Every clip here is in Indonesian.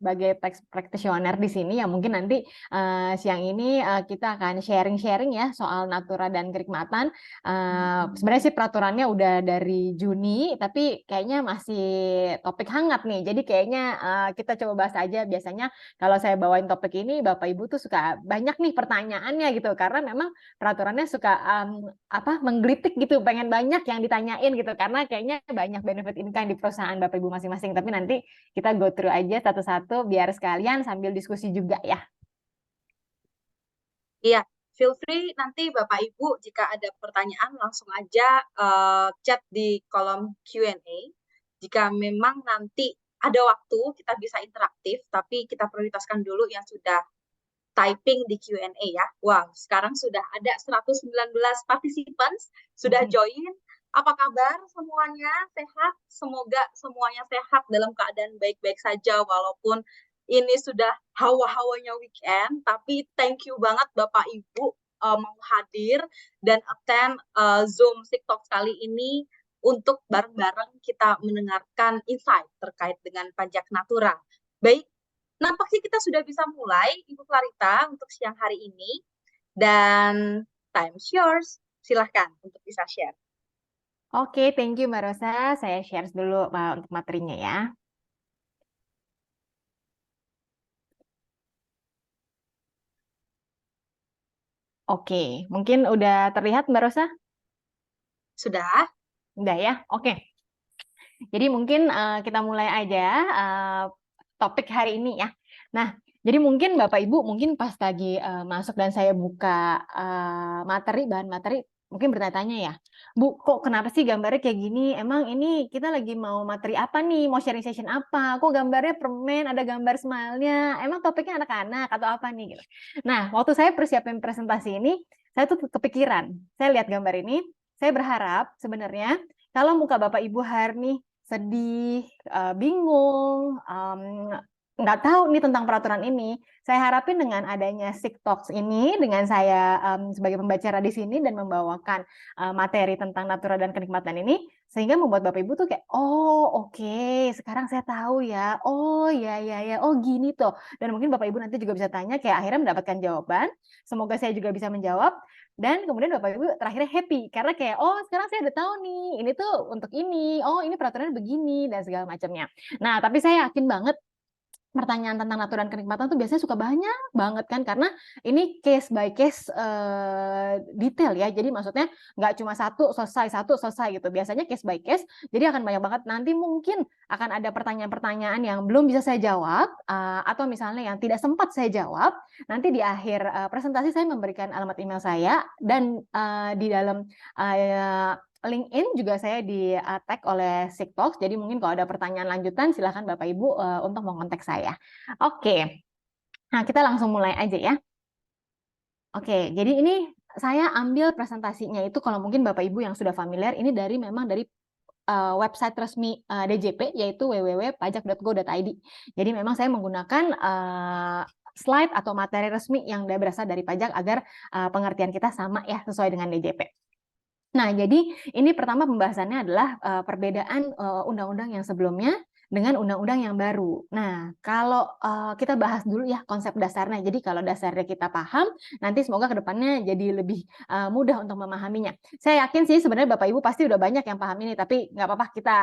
sebagai tax practitioner di sini ya mungkin nanti siang ini kita akan sharing-sharing ya soal natura dan kenikmatan. Sebenarnya sih peraturannya udah dari Juni, tapi kayaknya masih topik hangat nih. Jadi kayaknya kita coba bahas aja. Biasanya kalau saya bawain topik ini, Bapak Ibu tuh suka banyak nih pertanyaannya gitu, karena memang peraturannya suka menggelitik gitu, pengen banyak yang ditanyain gitu, karena kayaknya banyak benefit in kind di perusahaan Bapak Ibu masing-masing. Tapi nanti kita go through aja satu-satu biar sekalian sambil diskusi juga ya. Iya, feel free nanti Bapak Ibu jika ada pertanyaan langsung aja chat di kolom Q&A. Jika memang nanti ada waktu kita bisa interaktif, tapi kita prioritaskan dulu yang sudah typing di Q&A ya. Wow, sekarang sudah ada 119 participants sudah join. Apa kabar semuanya? Sehat? Semoga semuanya sehat dalam keadaan baik-baik saja walaupun ini sudah hawa-hawanya weekend, tapi thank you banget Bapak Ibu mau hadir dan attend Zoom TikTok kali ini untuk bareng-bareng kita mendengarkan insight terkait dengan pajak natura. Baik, nampaknya kita sudah bisa mulai, Ibu Clarita, untuk siang hari ini. Dan time's yours. Silahkan untuk bisa share. Oke, thank you Mbak Rosa. Saya share dulu untuk materinya ya. Oke, mungkin udah terlihat Mbak Rosa? Sudah? Udah ya? Oke. Jadi mungkin kita mulai aja topik hari ini ya. Nah, jadi mungkin Bapak Ibu mungkin pas lagi masuk dan saya buka bahan materi, mungkin bertanya-tanya ya, Bu, kok kenapa sih gambarnya kayak gini? Emang ini kita lagi mau materi apa nih? Mau sharing session apa? Kok gambarnya permen, ada gambar smile-nya? Emang topiknya anak-anak atau apa nih? Gitu. Nah, waktu saya persiapin presentasi ini, saya tuh kepikiran. Saya lihat gambar ini, saya berharap sebenarnya kalau muka Bapak Ibu hari nih sedih, bingung, nggak tahu nih tentang peraturan ini. Saya harapin dengan adanya TikTok ini, dengan saya sebagai pembicara di sini dan membawakan materi tentang natura dan kenikmatan ini, sehingga membuat Bapak Ibu tuh kayak, oh oke, sekarang saya tahu ya, oh ya, oh gini tuh. Dan mungkin Bapak Ibu nanti juga bisa tanya, kayak akhirnya mendapatkan jawaban. Semoga saya juga bisa menjawab. Dan kemudian Bapak Ibu terakhirnya happy karena kayak oh sekarang saya udah tahu nih ini tuh untuk ini, oh ini peraturannya begini dan segala macamnya. Nah, tapi saya yakin banget pertanyaan tentang natura dan kenikmatan tuh biasanya suka banyak banget kan karena ini case by case detail ya. Jadi maksudnya nggak cuma satu selesai gitu. Biasanya case by case. Jadi akan banyak banget nanti mungkin akan ada pertanyaan-pertanyaan yang belum bisa saya jawab atau misalnya yang tidak sempat saya jawab. Nanti di akhir presentasi saya memberikan alamat email saya dan di dalam LinkedIn juga saya di tag oleh TikTok. Jadi mungkin kalau ada pertanyaan lanjutan silahkan Bapak Ibu untuk mengontak saya. Oke. Nah, kita langsung mulai aja ya. Oke, jadi ini saya ambil presentasinya itu kalau mungkin Bapak Ibu yang sudah familiar ini memang dari website resmi DJP yaitu www.pajak.go.id. Jadi memang saya menggunakan slide atau materi resmi yang berasal dari pajak agar pengertian kita sama ya sesuai dengan DJP. Nah, jadi ini pertama pembahasannya adalah perbedaan undang-undang yang sebelumnya dengan undang-undang yang baru. Nah, kalau kita bahas dulu ya konsep dasarnya. Jadi kalau dasarnya kita paham, nanti semoga ke depannya jadi lebih mudah untuk memahaminya. Saya yakin sih sebenarnya Bapak Ibu pasti udah banyak yang paham ini, tapi nggak apa-apa kita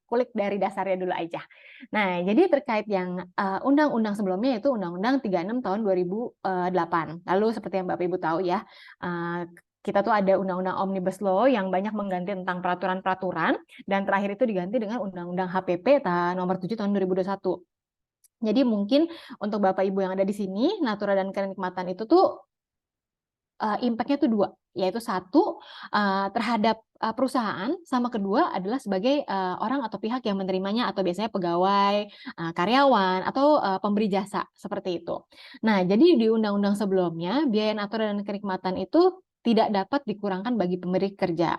kulik dari dasarnya dulu aja. Nah, jadi terkait yang undang-undang sebelumnya itu Undang-Undang 36 tahun 2008. Lalu seperti yang Bapak Ibu tahu ya, kita tuh ada Undang-Undang Omnibus Law yang banyak mengganti tentang peraturan-peraturan dan terakhir itu diganti dengan Undang-Undang HPP nomor 7 tahun 2021. Jadi mungkin untuk Bapak Ibu yang ada di sini, natura dan kenikmatan itu tuh impact-nya tuh dua, yaitu satu terhadap perusahaan, sama kedua adalah sebagai orang atau pihak yang menerimanya atau biasanya pegawai, karyawan atau pemberi jasa seperti itu. Nah, jadi di undang-undang sebelumnya biaya natura dan kenikmatan itu tidak dapat dikurangkan bagi pemberi kerja.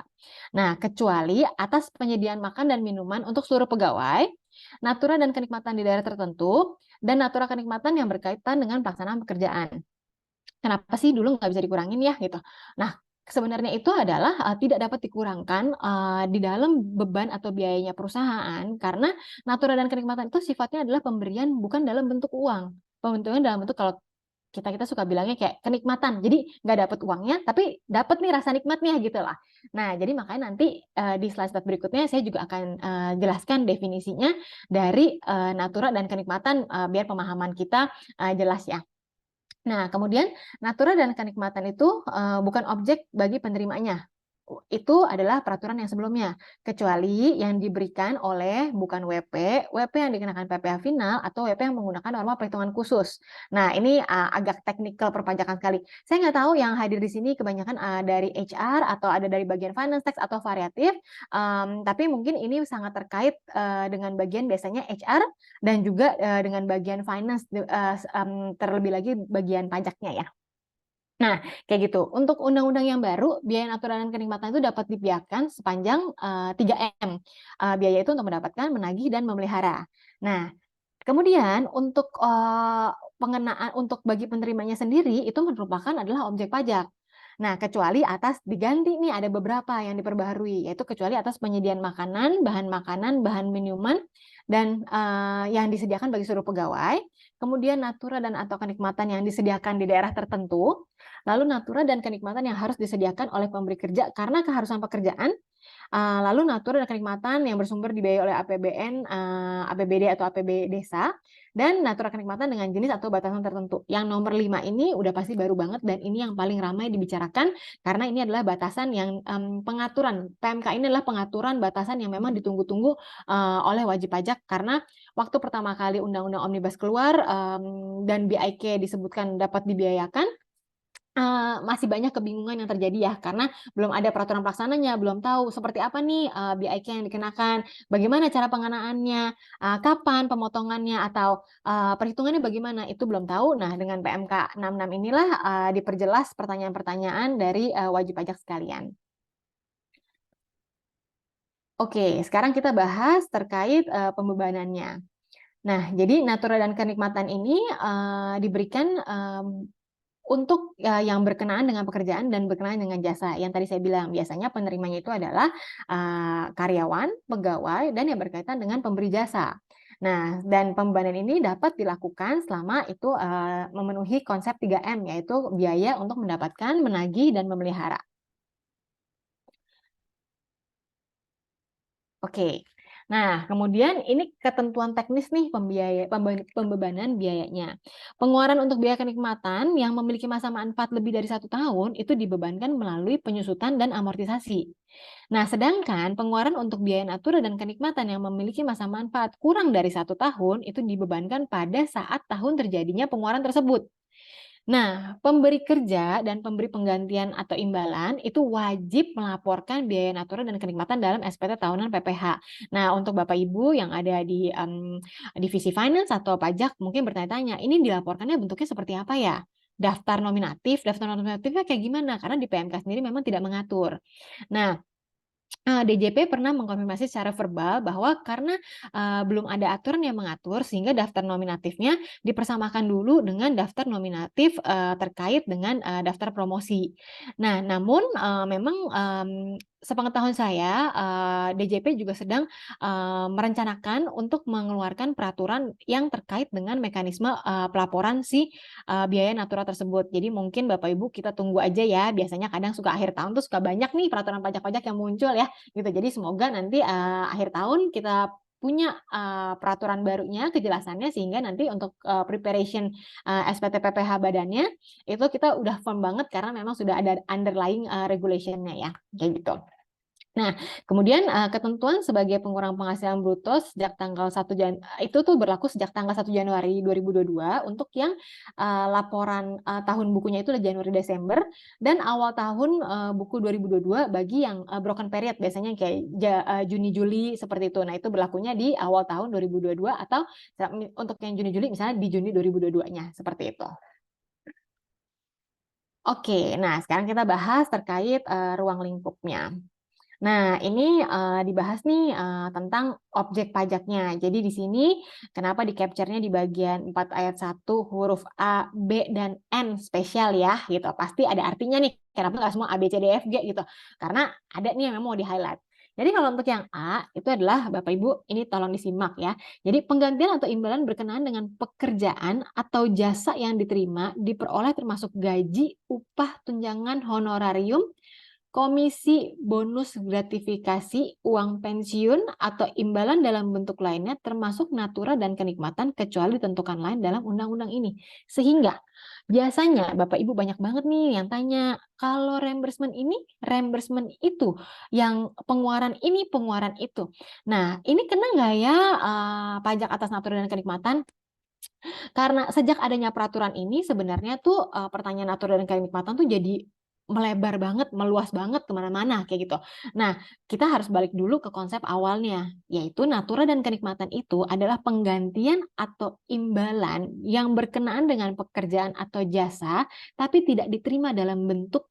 Nah, kecuali atas penyediaan makan dan minuman untuk seluruh pegawai, natura dan kenikmatan di daerah tertentu, dan natura kenikmatan yang berkaitan dengan pelaksanaan pekerjaan. Kenapa sih dulu nggak bisa dikurangin ya gitu? Nah, sebenarnya itu adalah tidak dapat dikurangkan di dalam beban atau biayanya perusahaan, karena natura dan kenikmatan itu sifatnya adalah pemberian bukan dalam bentuk uang. Pembentukannya dalam bentuk, kalau kita suka bilangnya kayak kenikmatan. Jadi nggak dapat uangnya, tapi dapat nih rasa nikmatnya gitu lah. Nah, jadi makanya nanti di slide-slide berikutnya saya juga akan jelaskan definisinya dari natura dan kenikmatan biar pemahaman kita jelas ya. Nah, kemudian natura dan kenikmatan itu bukan objek bagi penerimanya. Itu adalah peraturan yang sebelumnya, kecuali yang diberikan oleh bukan WP yang dikenakan PPh final atau WP yang menggunakan norma perhitungan khusus. Nah, ini agak teknikal perpajakan sekali. Saya nggak tahu yang hadir di sini kebanyakan dari HR atau ada dari bagian finance, tax atau variatif, tapi mungkin ini sangat terkait dengan bagian biasanya HR dan juga dengan bagian finance, terlebih lagi bagian pajaknya ya. Nah, kayak gitu. Untuk undang-undang yang baru, biaya natura dan kenikmatan itu dapat dibiarkan sepanjang 3M. Biaya itu untuk mendapatkan, menagih, dan memelihara. Nah, kemudian untuk pengenaan untuk bagi penerimanya sendiri itu merupakan adalah objek pajak. Nah, kecuali atas diganti nih ada beberapa yang diperbaharui, yaitu kecuali atas penyediaan makanan, bahan minuman, dan yang disediakan bagi seluruh pegawai, kemudian natura dan atau kenikmatan yang disediakan di daerah tertentu, lalu natura dan kenikmatan yang harus disediakan oleh pemberi kerja karena keharusan pekerjaan, lalu natura dan kenikmatan yang bersumber dibiayai oleh APBN, APBD atau APB desa, dan natura kenikmatan dengan jenis atau batasan tertentu. Yang nomor 5 ini udah pasti baru banget dan ini yang paling ramai dibicarakan karena ini adalah batasan yang pengaturan. PMK ini adalah pengaturan batasan yang memang ditunggu-tunggu oleh wajib pajak karena waktu pertama kali Undang-Undang Omnibus keluar dan BIK disebutkan dapat dibiayakan, masih banyak kebingungan yang terjadi ya, karena belum ada peraturan pelaksananya, belum tahu seperti apa nih BIK yang dikenakan, bagaimana cara pengenaannya, kapan pemotongannya, atau perhitungannya bagaimana, itu belum tahu. Nah, dengan PMK 66 inilah diperjelas pertanyaan-pertanyaan dari wajib pajak sekalian. Oke, sekarang kita bahas terkait pembebanannya. Nah, jadi natura dan kenikmatan ini diberikan untuk yang berkenaan dengan pekerjaan dan berkenaan dengan jasa. Yang tadi saya bilang, biasanya penerimanya itu adalah karyawan, pegawai, dan yang berkaitan dengan pemberi jasa. Nah, dan pembebanan ini dapat dilakukan selama itu memenuhi konsep 3M, yaitu biaya untuk mendapatkan, menagih, dan memelihara. Oke. Nah, kemudian ini ketentuan teknis nih pembebanan biayanya. Pengeluaran untuk biaya kenikmatan yang memiliki masa manfaat lebih dari 1 tahun itu dibebankan melalui penyusutan dan amortisasi. Nah, sedangkan pengeluaran untuk biaya natura dan kenikmatan yang memiliki masa manfaat kurang dari 1 tahun itu dibebankan pada saat tahun terjadinya pengeluaran tersebut. Nah, pemberi kerja dan pemberi penggantian atau imbalan itu wajib melaporkan biaya natura dan kenikmatan dalam SPT tahunan PPh. Nah, untuk Bapak Ibu yang ada di divisi finance atau pajak mungkin bertanya-tanya, ini dilaporkannya bentuknya seperti apa ya? Daftar nominatifnya kayak gimana? Karena di PMK sendiri memang tidak mengatur. Nah, DJP pernah mengkonfirmasi secara verbal bahwa karena belum ada aturan yang mengatur sehingga daftar nominatifnya dipersamakan dulu dengan daftar nominatif terkait dengan daftar promosi. Nah, namun memang sepengetahuan saya DJP juga sedang merencanakan untuk mengeluarkan peraturan yang terkait dengan mekanisme pelaporan si biaya natura tersebut. Jadi mungkin Bapak Ibu kita tunggu aja ya. Biasanya kadang suka akhir tahun tuh suka banyak nih peraturan pajak-pajak yang muncul ya gitu. Jadi semoga nanti akhir tahun kita punya peraturan barunya, kejelasannya sehingga nanti untuk preparation SPT PPh badannya itu kita udah firm banget karena memang sudah ada underlying regulation-nya ya, kayak gitu. Nah, kemudian ketentuan sebagai pengurang penghasilan bruto sejak tanggal 1 itu tuh berlaku sejak tanggal 1 Januari 2022 untuk yang laporan tahun bukunya itu Januari Desember dan awal tahun buku 2022 bagi yang broken period biasanya kayak Juni Juli seperti itu. Nah, itu berlakunya di awal tahun 2022 atau untuk yang Juni Juli misalnya di Juni 2022-nya seperti itu. Oke, nah sekarang kita bahas terkait ruang lingkupnya. Nah, ini dibahas nih tentang objek pajaknya. Jadi di sini kenapa di-capture-nya di bagian 4 ayat 1 huruf A, B, dan N spesial ya gitu. Pasti ada artinya nih Kenapa nggak semua A, B, C, D, F, G gitu? Karena ada nih yang memang mau di-highlight. Jadi kalau untuk yang A, itu adalah Bapak Ibu, ini tolong disimak ya. Jadi penggantian atau imbalan berkenaan dengan pekerjaan atau jasa yang diterima diperoleh termasuk gaji, upah, tunjangan, honorarium, komisi, bonus, gratifikasi, uang pensiun, atau imbalan dalam bentuk lainnya termasuk natura dan kenikmatan kecuali ditentukan lain dalam undang-undang ini. Sehingga biasanya Bapak Ibu banyak banget nih yang tanya, kalau reimbursement ini, reimbursement itu, yang pengeluaran ini, pengeluaran itu. Nah, ini kena nggak ya pajak atas natura dan kenikmatan? Karena sejak adanya peraturan ini sebenarnya tuh pertanyaan natura dan kenikmatan tuh jadi melebar banget, meluas banget kemana-mana kayak gitu. Nah, kita harus balik dulu ke konsep awalnya, yaitu natura dan kenikmatan itu adalah penggantian atau imbalan yang berkenaan dengan pekerjaan atau jasa, tapi tidak diterima dalam bentuk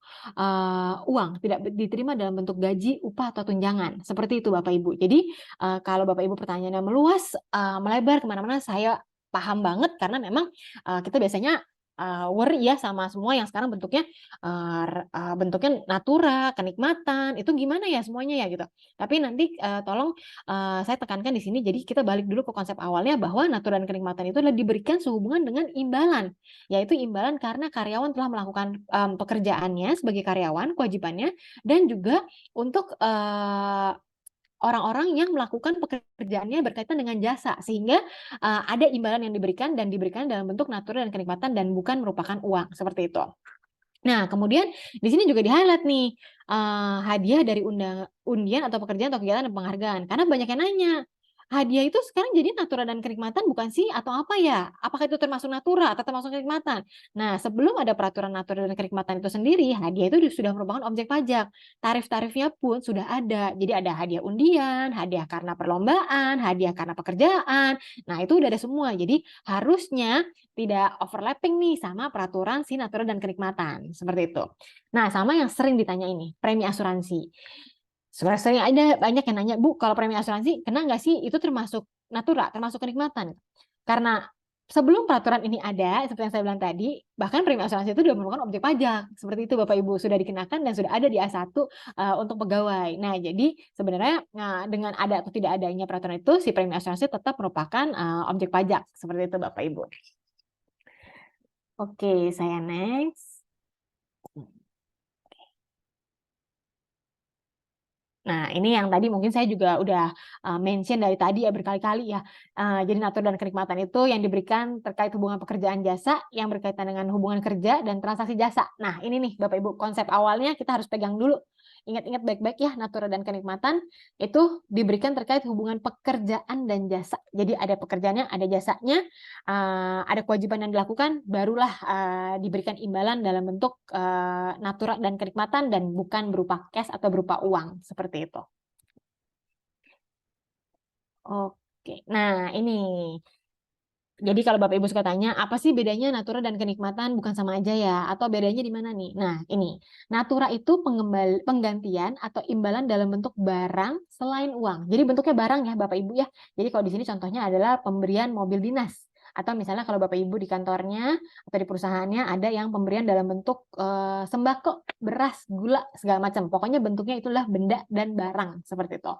uang, tidak diterima dalam bentuk gaji, upah atau tunjangan. Seperti itu Bapak Ibu. Jadi kalau Bapak Ibu pertanyaannya meluas, melebar kemana-mana, saya paham banget karena memang kita biasanya worry ya sama semua yang sekarang bentuknya natura, kenikmatan, itu gimana ya semuanya ya gitu. Tapi nanti tolong saya tekankan di sini, jadi kita balik dulu ke konsep awalnya bahwa natura dan kenikmatan itu adalah diberikan sehubungan dengan imbalan, yaitu imbalan karena karyawan telah melakukan pekerjaannya sebagai karyawan, kewajibannya, dan juga untuk orang-orang yang melakukan pekerjaannya berkaitan dengan jasa, sehingga ada imbalan yang diberikan dan diberikan dalam bentuk natura dan kenikmatan dan bukan merupakan uang, seperti itu. Nah, kemudian di sini juga di-highlight nih, hadiah dari undian atau pekerjaan atau kegiatan dan penghargaan. Karena banyak yang nanya, hadiah itu sekarang jadi natura dan kenikmatan bukan sih? Atau apa ya? Apakah itu termasuk natura atau termasuk kenikmatan? Nah, sebelum ada peraturan natura dan kenikmatan itu sendiri, hadiah itu sudah merupakan objek pajak. Tarif-tarifnya pun sudah ada. Jadi ada hadiah undian, hadiah karena perlombaan, hadiah karena pekerjaan. Nah, itu udah ada semua. Jadi harusnya tidak overlapping nih sama peraturan si natura dan kenikmatan, seperti itu. Nah, sama yang sering ditanya ini, premi asuransi. Sebenarnya sering ada banyak yang nanya, Bu, kalau premi asuransi kena nggak sih? Itu termasuk natura, termasuk kenikmatan. Karena sebelum peraturan ini ada, seperti yang saya bilang tadi, bahkan premi asuransi itu sudah merupakan objek pajak. Seperti itu Bapak Ibu, sudah dikenakan dan sudah ada di A1 untuk pegawai. Nah, jadi sebenarnya dengan ada atau tidak adanya peraturan itu, si premi asuransi tetap merupakan objek pajak. Seperti itu Bapak Ibu. Oke, saya next. Nah, ini yang tadi mungkin saya juga udah mention dari tadi ya berkali-kali ya. Jadi natura dan kenikmatan itu yang diberikan terkait hubungan pekerjaan jasa yang berkaitan dengan hubungan kerja dan transaksi jasa. Nah, ini nih Bapak Ibu, konsep awalnya kita harus pegang dulu. Ingat-ingat baik-baik ya, natura dan kenikmatan itu diberikan terkait hubungan pekerjaan dan jasa. Jadi ada pekerjaannya, ada jasanya, ada kewajiban yang dilakukan, barulah diberikan imbalan dalam bentuk natura dan kenikmatan dan bukan berupa cash atau berupa uang, seperti itu. Oke, nah ini. Jadi kalau Bapak Ibu suka tanya, apa sih bedanya natura dan kenikmatan? Bukan sama aja ya? Atau bedanya di mana nih? Nah, ini. Natura itu penggantian atau imbalan dalam bentuk barang selain uang. Jadi bentuknya barang ya Bapak Ibu ya. Jadi kalau di sini contohnya adalah pemberian mobil dinas. Atau misalnya kalau Bapak Ibu di kantornya atau di perusahaannya ada yang pemberian dalam bentuk sembako, beras, gula, segala macam. Pokoknya bentuknya itulah benda dan barang. Seperti itu.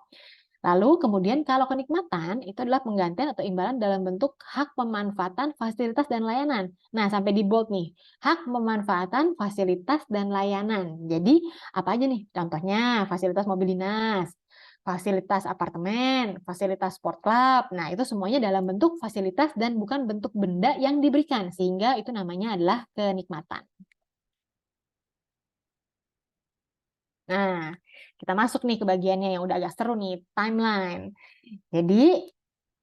Lalu kemudian kalau kenikmatan itu adalah penggantian atau imbalan dalam bentuk hak pemanfaatan fasilitas dan layanan. Nah, sampai di bold nih, hak pemanfaatan fasilitas dan layanan. Jadi apa aja nih? Contohnya fasilitas mobil dinas, fasilitas apartemen, fasilitas sport club. Nah, itu semuanya dalam bentuk fasilitas dan bukan bentuk benda yang diberikan, sehingga itu namanya adalah kenikmatan. Nah, kita masuk nih ke bagiannya yang udah agak seru nih, timeline. Jadi,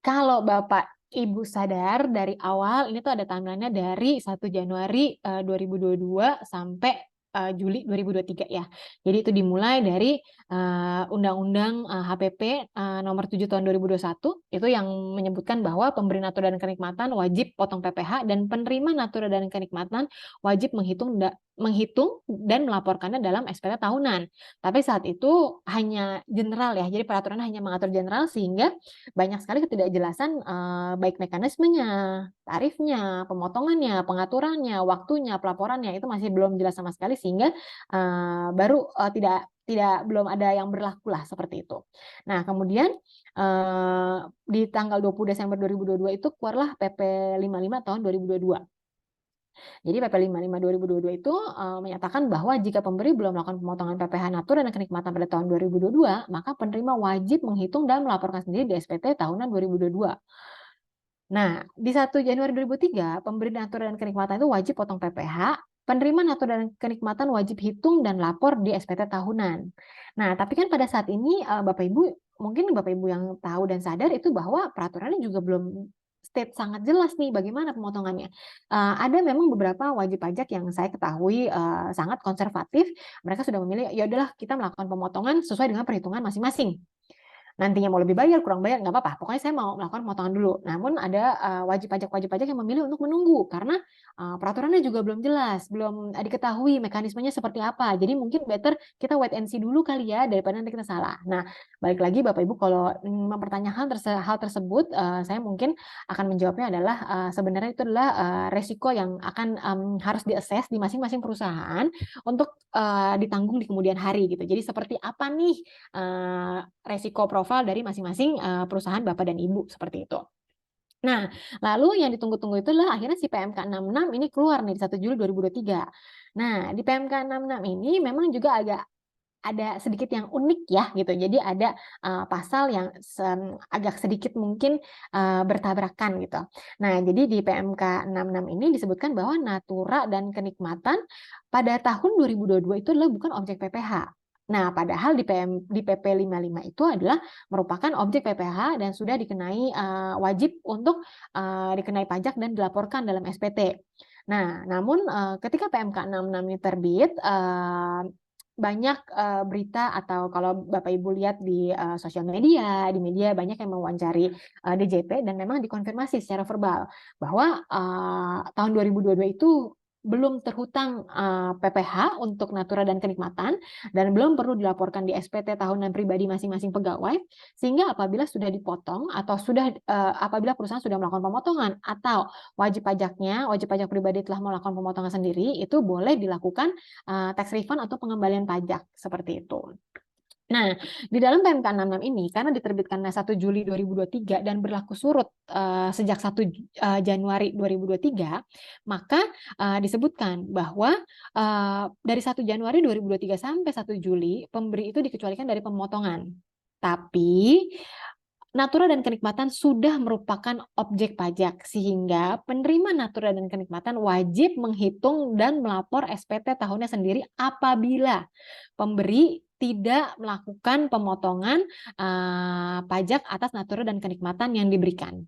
kalau Bapak Ibu sadar dari awal, ini tuh ada timeline-nya dari 1 Januari 2022 sampai Juli 2023 ya. Jadi itu dimulai dari Undang-Undang HPP nomor 7 tahun 2021, itu yang menyebutkan bahwa pemberi natura dan kenikmatan wajib potong PPh dan penerima natura dan kenikmatan wajib menghitung dan melaporkannya dalam SPT tahunan. Tapi saat itu hanya general ya, jadi peraturan hanya mengatur general sehingga banyak sekali ketidakjelasan baik mekanismenya, tarifnya, pemotongannya, pengaturannya, waktunya, pelaporannya itu masih belum jelas sama sekali sehingga baru belum ada yang berlaku lah seperti itu. Nah, kemudian di tanggal 20 Desember 2022 itu keluarlah PP 55 tahun 2022. Jadi PP 55 2022 itu menyatakan bahwa jika pemberi belum melakukan pemotongan PPh natur dan kenikmatan pada tahun 2022, maka penerima wajib menghitung dan melaporkan sendiri di SPT tahunan 2022. Nah, di 1 Januari 2003, pemberi natur dan kenikmatan itu wajib potong PPh, penerima natur dan kenikmatan wajib hitung dan lapor di SPT tahunan. Nah, tapi kan pada saat ini Bapak Ibu, mungkin Bapak Ibu yang tahu dan sadar itu bahwa peraturannya juga belum state sangat jelas nih bagaimana pemotongannya. Ada memang beberapa wajib pajak yang saya ketahui sangat konservatif, mereka sudah memilih ya udahlah kita melakukan pemotongan sesuai dengan perhitungan masing-masing. Nantinya mau lebih bayar, kurang bayar, nggak apa-apa. Pokoknya saya mau melakukan pemotongan dulu. Namun ada wajib pajak yang memilih untuk menunggu karena peraturannya juga belum jelas, belum diketahui mekanismenya seperti apa. Jadi mungkin better kita wait and see dulu kali ya daripada nanti kita salah. Nah, balik lagi Bapak Ibu kalau mempertanyakan hal tersebut, saya mungkin akan menjawabnya adalah sebenarnya itu adalah resiko yang akan harus diassess di masing-masing perusahaan untuk ditanggung di kemudian hari gitu. Jadi seperti apa nih resiko profil dari masing-masing perusahaan Bapak dan Ibu seperti itu. Nah, lalu yang ditunggu-tunggu itu adalah akhirnya si PMK 66 ini keluar nih di 1 Juli 2023. Nah, di PMK 66 ini memang juga agak ada sedikit yang unik ya gitu. Jadi ada pasal yang agak sedikit mungkin bertabrakan gitu. Nah, jadi di PMK 66 ini disebutkan bahwa natura dan kenikmatan pada tahun 2022 itu adalah bukan objek PPh. Nah, padahal di PP 55 itu adalah merupakan objek PPh dan sudah dikenai wajib untuk dikenai pajak dan dilaporkan dalam SPT. Nah, namun ketika PMK 66 ini terbit, banyak berita atau kalau Bapak Ibu lihat di sosial media, di media banyak yang mewawancari DJP dan memang dikonfirmasi secara verbal bahwa tahun 2022 itu belum terhutang PPh untuk natura dan kenikmatan dan belum perlu dilaporkan di SPT tahunan pribadi masing-masing pegawai, sehingga apabila sudah dipotong atau apabila perusahaan sudah melakukan pemotongan atau wajib pajak pribadi telah melakukan pemotongan sendiri, itu boleh dilakukan tax refund atau pengembalian pajak seperti itu. Nah, di dalam PMK 66 ini karena diterbitkan 1 Juli 2023 dan berlaku surut sejak 1 Januari 2023, maka disebutkan bahwa dari 1 Januari 2023 sampai 1 Juli pemberi itu dikecualikan dari pemotongan. Tapi natura dan kenikmatan sudah merupakan objek pajak, sehingga penerima natura dan kenikmatan wajib menghitung dan melapor SPT tahunnya sendiri apabila pemberi tidak melakukan pemotongan pajak atas natura dan kenikmatan yang diberikan.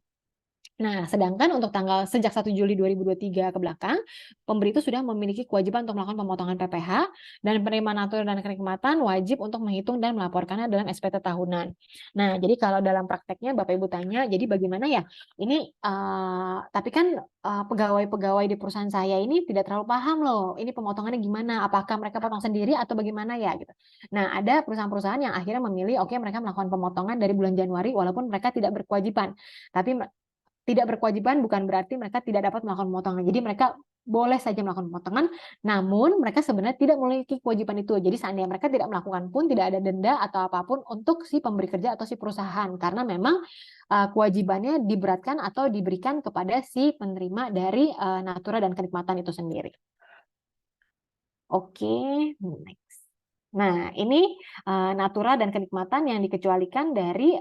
Nah, sedangkan untuk sejak 1 Juli 2023 ke belakang, pemberi itu sudah memiliki kewajiban untuk melakukan pemotongan PPh dan penerima natura dan kenikmatan wajib untuk menghitung dan melaporkannya dalam SPT tahunan. Nah, jadi kalau dalam prakteknya Bapak Ibu tanya, jadi bagaimana ya? Ini tapi kan pegawai-pegawai di perusahaan saya ini tidak terlalu paham loh, ini pemotongannya gimana? Apakah mereka potong sendiri atau bagaimana ya gitu. Nah, ada perusahaan-perusahaan yang akhirnya memilih oke mereka melakukan pemotongan dari bulan Januari walaupun mereka tidak berkewajiban. Tapi tidak berkewajiban bukan berarti mereka tidak dapat melakukan pemotongan. Jadi mereka boleh saja melakukan pemotongan, namun mereka sebenarnya tidak memiliki kewajiban itu. Jadi seandainya mereka tidak melakukan pun tidak ada denda atau apapun untuk si pemberi kerja atau si perusahaan, karena memang kewajibannya diberatkan atau diberikan kepada si penerima dari natura dan kenikmatan itu sendiri. Oke, next. Nah, ini natura dan kenikmatan yang dikecualikan dari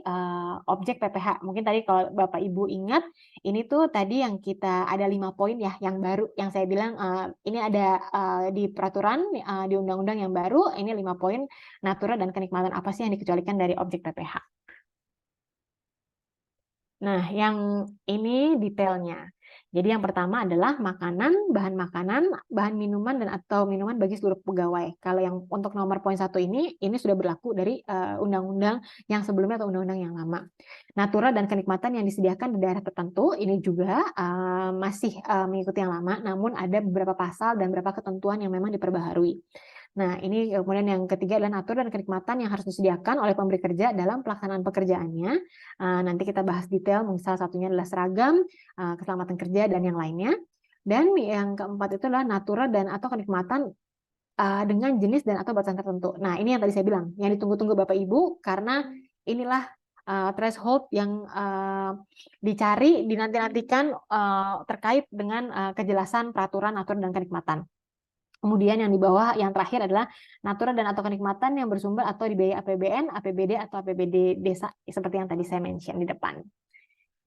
objek PPh. Mungkin tadi kalau Bapak Ibu ingat, ini tuh tadi yang kita ada 5 poin ya yang baru, yang saya bilang ini ada di peraturan di undang-undang yang baru, ini 5 poin natura dan kenikmatan apa sih yang dikecualikan dari objek PPh. Nah, yang ini detailnya. Jadi yang pertama adalah makanan, bahan minuman dan atau minuman bagi seluruh pegawai. Kalau yang untuk nomor poin 1 ini sudah berlaku dari undang-undang yang sebelumnya atau undang-undang yang lama. Natura dan kenikmatan yang disediakan di daerah tertentu ini juga masih mengikuti yang lama, namun ada beberapa pasal dan beberapa ketentuan yang memang diperbaharui. Nah, ini kemudian yang ketiga adalah natur dan kenikmatan yang harus disediakan oleh pemberi kerja dalam pelaksanaan pekerjaannya. Nanti kita bahas detail, salah satunya adalah seragam, keselamatan kerja, dan yang lainnya. Dan yang keempat itu adalah natura dan atau kenikmatan dengan jenis dan atau batasan tertentu. Nah, ini yang tadi saya bilang, yang ditunggu-tunggu Bapak Ibu, karena inilah threshold yang dicari, dinanti-nantikan terkait dengan kejelasan peraturan, aturan, dan kenikmatan. Kemudian yang di bawah, yang terakhir adalah natura dan atau kenikmatan yang bersumber atau dibiayai APBN, APBD, atau APBD desa, seperti yang tadi saya mention di depan.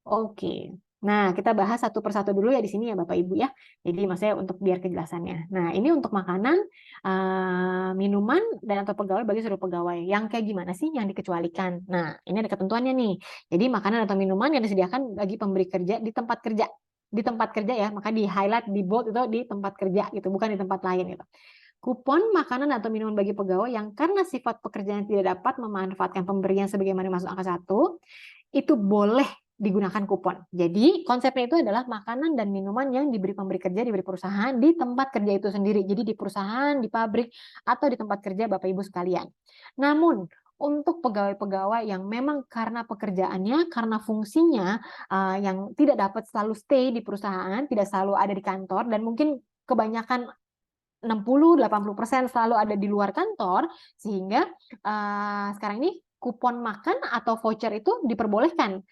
Oke. Nah, kita bahas satu persatu dulu ya di sini ya Bapak Ibu ya. Jadi maksudnya untuk biar kejelasannya. Nah, ini untuk makanan, minuman, dan atau pegawai bagi seluruh pegawai. Yang kayak gimana sih yang dikecualikan? Nah, ini ada ketentuannya nih. Jadi makanan atau minuman yang disediakan bagi pemberi kerja di tempat kerja. Di tempat kerja ya, maka di highlight, di bold itu di tempat kerja gitu, bukan di tempat lain gitu. Kupon makanan atau minuman bagi pegawai yang karena sifat pekerjaan tidak dapat memanfaatkan pemberian sebagaimana masuk angka 1, itu boleh digunakan kupon. Jadi konsepnya itu adalah makanan dan minuman yang diberi pemberi kerja, diberi perusahaan di tempat kerja itu sendiri. Jadi di perusahaan, di pabrik, atau di tempat kerja Bapak Ibu sekalian. Namun untuk pegawai-pegawai yang memang karena pekerjaannya, karena fungsinya yang tidak dapat selalu stay di perusahaan, tidak selalu ada di kantor, dan mungkin kebanyakan 60-80% selalu ada di luar kantor, sehingga sekarang ini kupon makan atau voucher itu diperbolehkan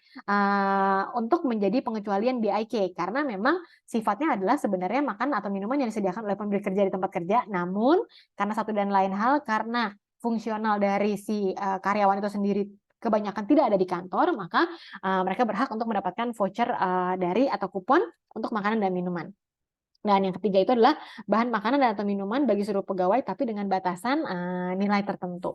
untuk menjadi pengecualian BIK, karena memang sifatnya adalah sebenarnya makan atau minuman yang disediakan oleh pemberi kerja di tempat kerja, namun karena satu dan lain hal, karena fungsional dari si karyawan itu sendiri kebanyakan tidak ada di kantor, maka mereka berhak untuk mendapatkan voucher dari atau kupon untuk makanan dan minuman. Dan yang ketiga itu adalah bahan makanan atau minuman bagi seluruh pegawai, tapi dengan batasan nilai tertentu.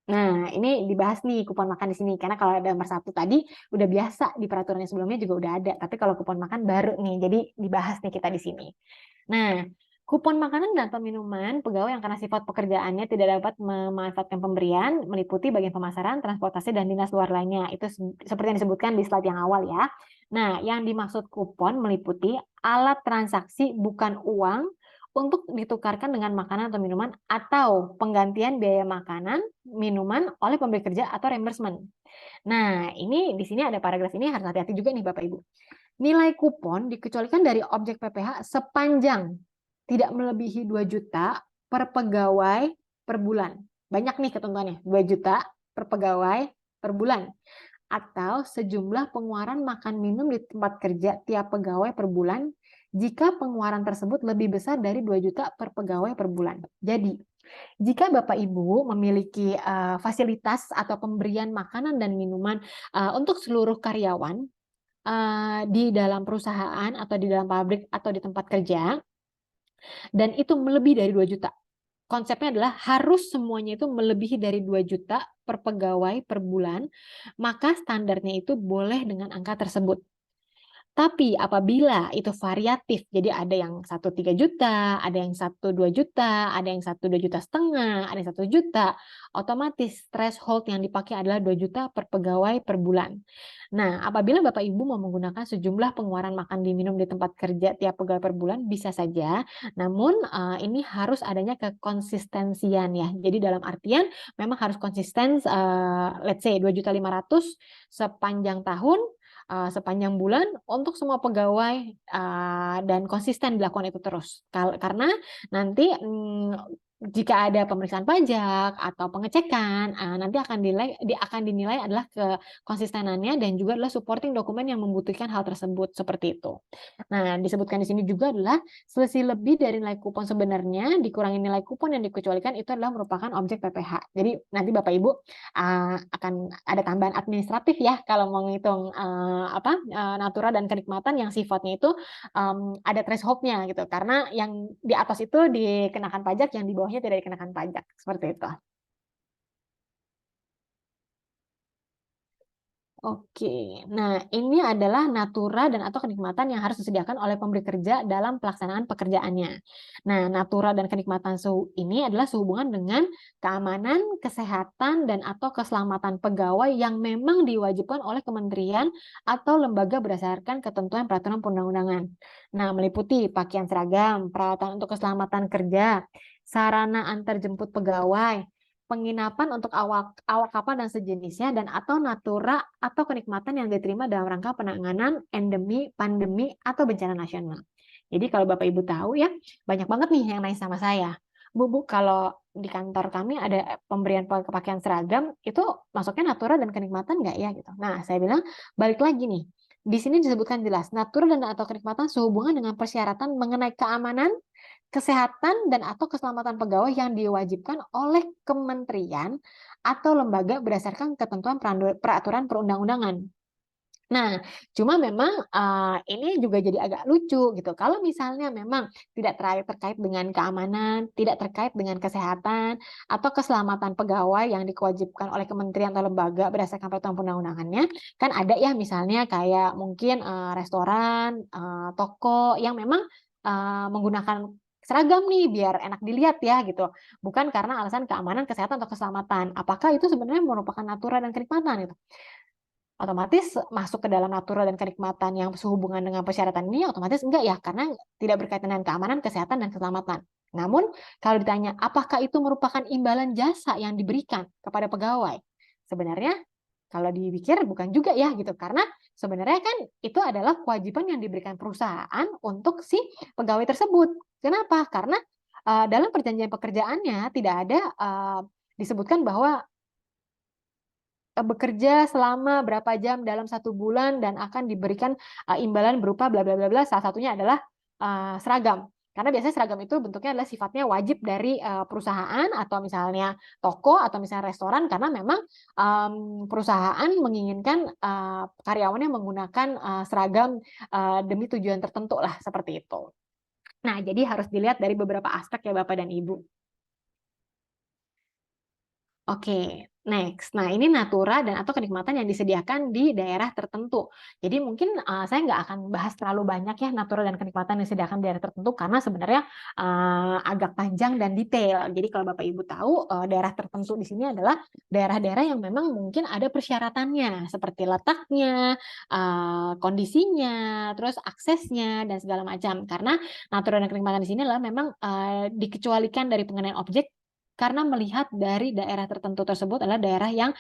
Nah, ini dibahas nih kupon makan di sini, karena kalau ada nomor 1 tadi udah biasa di peraturannya sebelumnya juga udah ada, tapi kalau kupon makan baru nih, jadi dibahas nih kita di sini. Nah, kupon makanan dan atau minuman pegawai yang karena sifat pekerjaannya tidak dapat memanfaatkan pemberian meliputi bagian pemasaran, transportasi, dan dinas luar lainnya. Itu seperti yang disebutkan di slide yang awal ya. Nah, yang dimaksud kupon meliputi alat transaksi bukan uang untuk ditukarkan dengan makanan atau minuman atau penggantian biaya makanan, minuman oleh pemberi kerja atau reimbursement. Nah, ini di sini ada paragraf ini harus hati-hati juga nih Bapak Ibu. Nilai kupon dikecualikan dari objek PPh sepanjang tidak melebihi 2 juta per pegawai per bulan. Banyak nih ketentuannya, 2 juta per pegawai per bulan. Atau sejumlah pengeluaran makan minum di tempat kerja tiap pegawai per bulan jika pengeluaran tersebut lebih besar dari 2 juta per pegawai per bulan. Jadi, jika Bapak Ibu memiliki fasilitas atau pemberian makanan dan minuman untuk seluruh karyawan di dalam perusahaan atau di dalam pabrik atau di tempat kerja, dan itu melebihi dari 2 juta. Konsepnya adalah harus semuanya itu melebihi dari 2 juta per pegawai per bulan, maka standarnya itu boleh dengan angka tersebut. Tapi apabila itu variatif, jadi ada yang 1,3 juta, ada yang 1,2 juta, ada yang 1,2,5 juta, ada yang 1 juta, otomatis threshold yang dipakai adalah 2 juta per pegawai per bulan. Nah, apabila Bapak Ibu mau menggunakan sejumlah pengeluaran makan di minum di tempat kerja tiap pegawai per bulan, bisa saja. Namun ini harus adanya kekonsistensian ya. Jadi dalam artian memang harus konsisten, let's say 2.500.000 sepanjang tahun, sepanjang bulan untuk semua pegawai, dan konsisten dilakukan itu terus. Karena nanti jika ada pemeriksaan pajak atau pengecekan, nanti akan dinilai adalah kekonsistenannya dan juga adalah supporting dokumen yang membuktikan hal tersebut, seperti itu. Nah, disebutkan di sini juga adalah selisih lebih dari nilai kupon sebenarnya dikurangi nilai kupon yang dikecualikan itu adalah merupakan objek PPh. Jadi nanti Bapak Ibu akan ada tambahan administratif ya kalau mau ngitung natura dan kenikmatan yang sifatnya itu ada threshold-nya gitu. Karena yang di atas itu dikenakan pajak, yang di bawahnya tidak dikenakan pajak, seperti itu. Oke, nah ini adalah natura dan atau kenikmatan yang harus disediakan oleh pemberi kerja dalam pelaksanaan pekerjaannya. Nah, natura dan kenikmatan ini adalah sehubungan dengan keamanan, kesehatan, dan atau keselamatan pegawai yang memang diwajibkan oleh kementerian atau lembaga berdasarkan ketentuan peraturan perundang-undangan. Nah, meliputi pakaian seragam, peralatan untuk keselamatan kerja, sarana antar jemput pegawai, penginapan untuk awak kapal dan sejenisnya, dan atau natura atau kenikmatan yang diterima dalam rangka penanganan endemi, pandemi, atau bencana nasional. Jadi kalau Bapak Ibu tahu ya, banyak banget nih yang nanya sama saya. Bu, kalau di kantor kami ada pemberian pakaian seragam, itu masuknya natura dan kenikmatan nggak ya gitu. Nah, saya bilang balik lagi nih. Di sini disebutkan jelas, natura dan atau kenikmatan sehubungan dengan persyaratan mengenai keamanan, kesehatan dan atau keselamatan pegawai yang diwajibkan oleh kementerian atau lembaga berdasarkan ketentuan peraturan perundang-undangan. Nah, cuma memang ini juga jadi agak lucu gitu. Kalau misalnya memang tidak terkait dengan keamanan, tidak terkait dengan kesehatan atau keselamatan pegawai yang dikewajibkan oleh kementerian atau lembaga berdasarkan peraturan perundang-undangannya, kan ada ya misalnya kayak mungkin restoran, toko yang memang menggunakan seragam nih biar enak dilihat ya gitu. Bukan karena alasan keamanan, kesehatan atau keselamatan. Apakah itu sebenarnya merupakan aturan dan kenikmatan gitu? Otomatis masuk ke dalam natura dan kenikmatan yang sehubungan dengan persyaratan ini otomatis enggak ya, karena tidak berkaitan dengan keamanan, kesehatan, dan keselamatan. Namun kalau ditanya apakah itu merupakan imbalan jasa yang diberikan kepada pegawai? Sebenarnya kalau dipikir bukan juga ya gitu, karena sebenarnya kan itu adalah kewajiban yang diberikan perusahaan untuk si pegawai tersebut. Kenapa? Karena dalam perjanjian pekerjaannya tidak ada disebutkan bahwa bekerja selama berapa jam dalam 1 bulan dan akan diberikan imbalan berupa bla bla bla bla, salah satunya adalah seragam. Karena biasanya seragam itu bentuknya adalah sifatnya wajib dari perusahaan atau misalnya toko atau misalnya restoran karena memang perusahaan menginginkan karyawannya menggunakan seragam demi tujuan tertentu lah seperti itu. Nah, jadi harus dilihat dari beberapa aspek ya Bapak dan Ibu. Oke, next. Nah, ini natura dan atau kenikmatan yang disediakan di daerah tertentu. Jadi mungkin saya nggak akan bahas terlalu banyak ya natura dan kenikmatan yang disediakan di daerah tertentu karena sebenarnya agak panjang dan detail. Jadi kalau Bapak Ibu tahu daerah tertentu di sini adalah daerah-daerah yang memang mungkin ada persyaratannya seperti letaknya, kondisinya, terus aksesnya dan segala macam. Karena natura dan kenikmatan di sini adalah memang dikecualikan dari pengenaan objek karena melihat dari daerah tertentu tersebut adalah daerah yang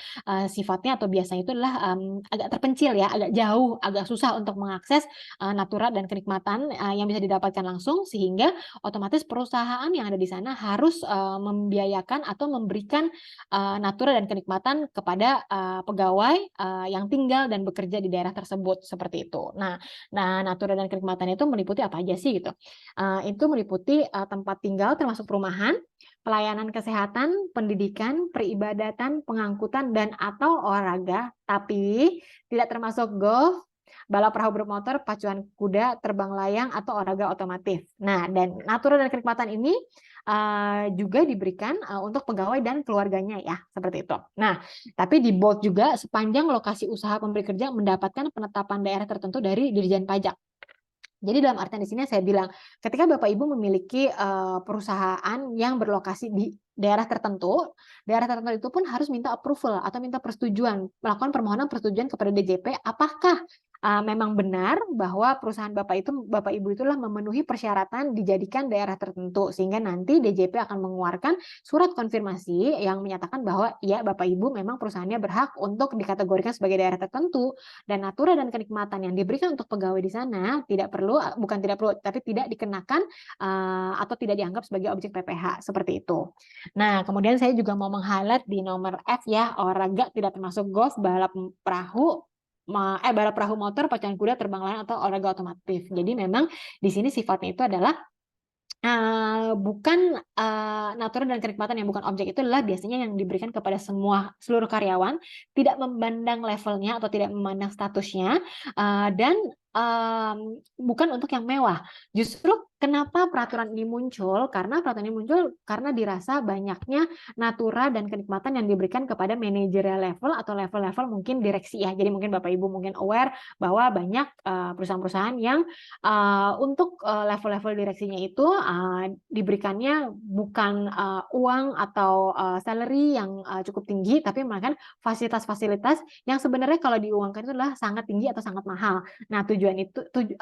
sifatnya atau biasanya itu adalah agak terpencil ya, agak jauh, agak susah untuk mengakses natura dan kenikmatan yang bisa didapatkan langsung sehingga otomatis perusahaan yang ada di sana harus membiayakan atau memberikan natura dan kenikmatan kepada pegawai yang tinggal dan bekerja di daerah tersebut seperti itu. Nah, natura dan kenikmatan itu meliputi apa aja sih gitu? Itu meliputi tempat tinggal termasuk perumahan, pelayanan kesehatan, pendidikan, peribadatan, pengangkutan, dan atau olahraga, tapi tidak termasuk golf, balap perahu bermotor, pacuan kuda, terbang layang, atau olahraga otomotif. Nah, dan natura dan kenikmatan ini juga diberikan untuk pegawai dan keluarganya ya, seperti itu. Nah, tapi di bold juga sepanjang lokasi usaha pemberi kerja mendapatkan penetapan daerah tertentu dari Dirjen Pajak. Jadi dalam artian di sini saya bilang, ketika Bapak Ibu memiliki perusahaan yang berlokasi di daerah tertentu itu pun harus minta approval atau minta persetujuan, melakukan permohonan persetujuan kepada DJP, apakah memang benar bahwa perusahaan Bapak Ibu itulah memenuhi persyaratan dijadikan daerah tertentu, sehingga nanti DJP akan mengeluarkan surat konfirmasi yang menyatakan bahwa ya Bapak Ibu memang perusahaannya berhak untuk dikategorikan sebagai daerah tertentu, dan natura dan kenikmatan yang diberikan untuk pegawai di sana bukan tidak perlu, tapi tidak dikenakan atau tidak dianggap sebagai objek PPh seperti itu. Nah, kemudian saya juga mau meng-highlight di nomor F ya, olahraga tidak termasuk golf, balap perahu motor, pacuan kuda, terbang layang atau olahraga otomotif. Jadi memang di sini sifatnya itu adalah bukan natura dan kenikmatan yang bukan objek, itu adalah biasanya yang diberikan kepada seluruh karyawan, tidak memandang levelnya atau tidak memandang statusnya, dan bukan untuk yang mewah. Justru kenapa peraturan ini muncul? Karena peraturan ini muncul karena dirasa banyaknya natura dan kenikmatan yang diberikan kepada manajerial level atau level-level mungkin direksi ya. Jadi mungkin Bapak Ibu mungkin aware bahwa banyak perusahaan-perusahaan yang untuk level-level direksinya itu diberikannya bukan uang atau salary yang cukup tinggi, tapi melainkan fasilitas-fasilitas yang sebenarnya kalau diuangkan itu adalah sangat tinggi atau sangat mahal. Nah,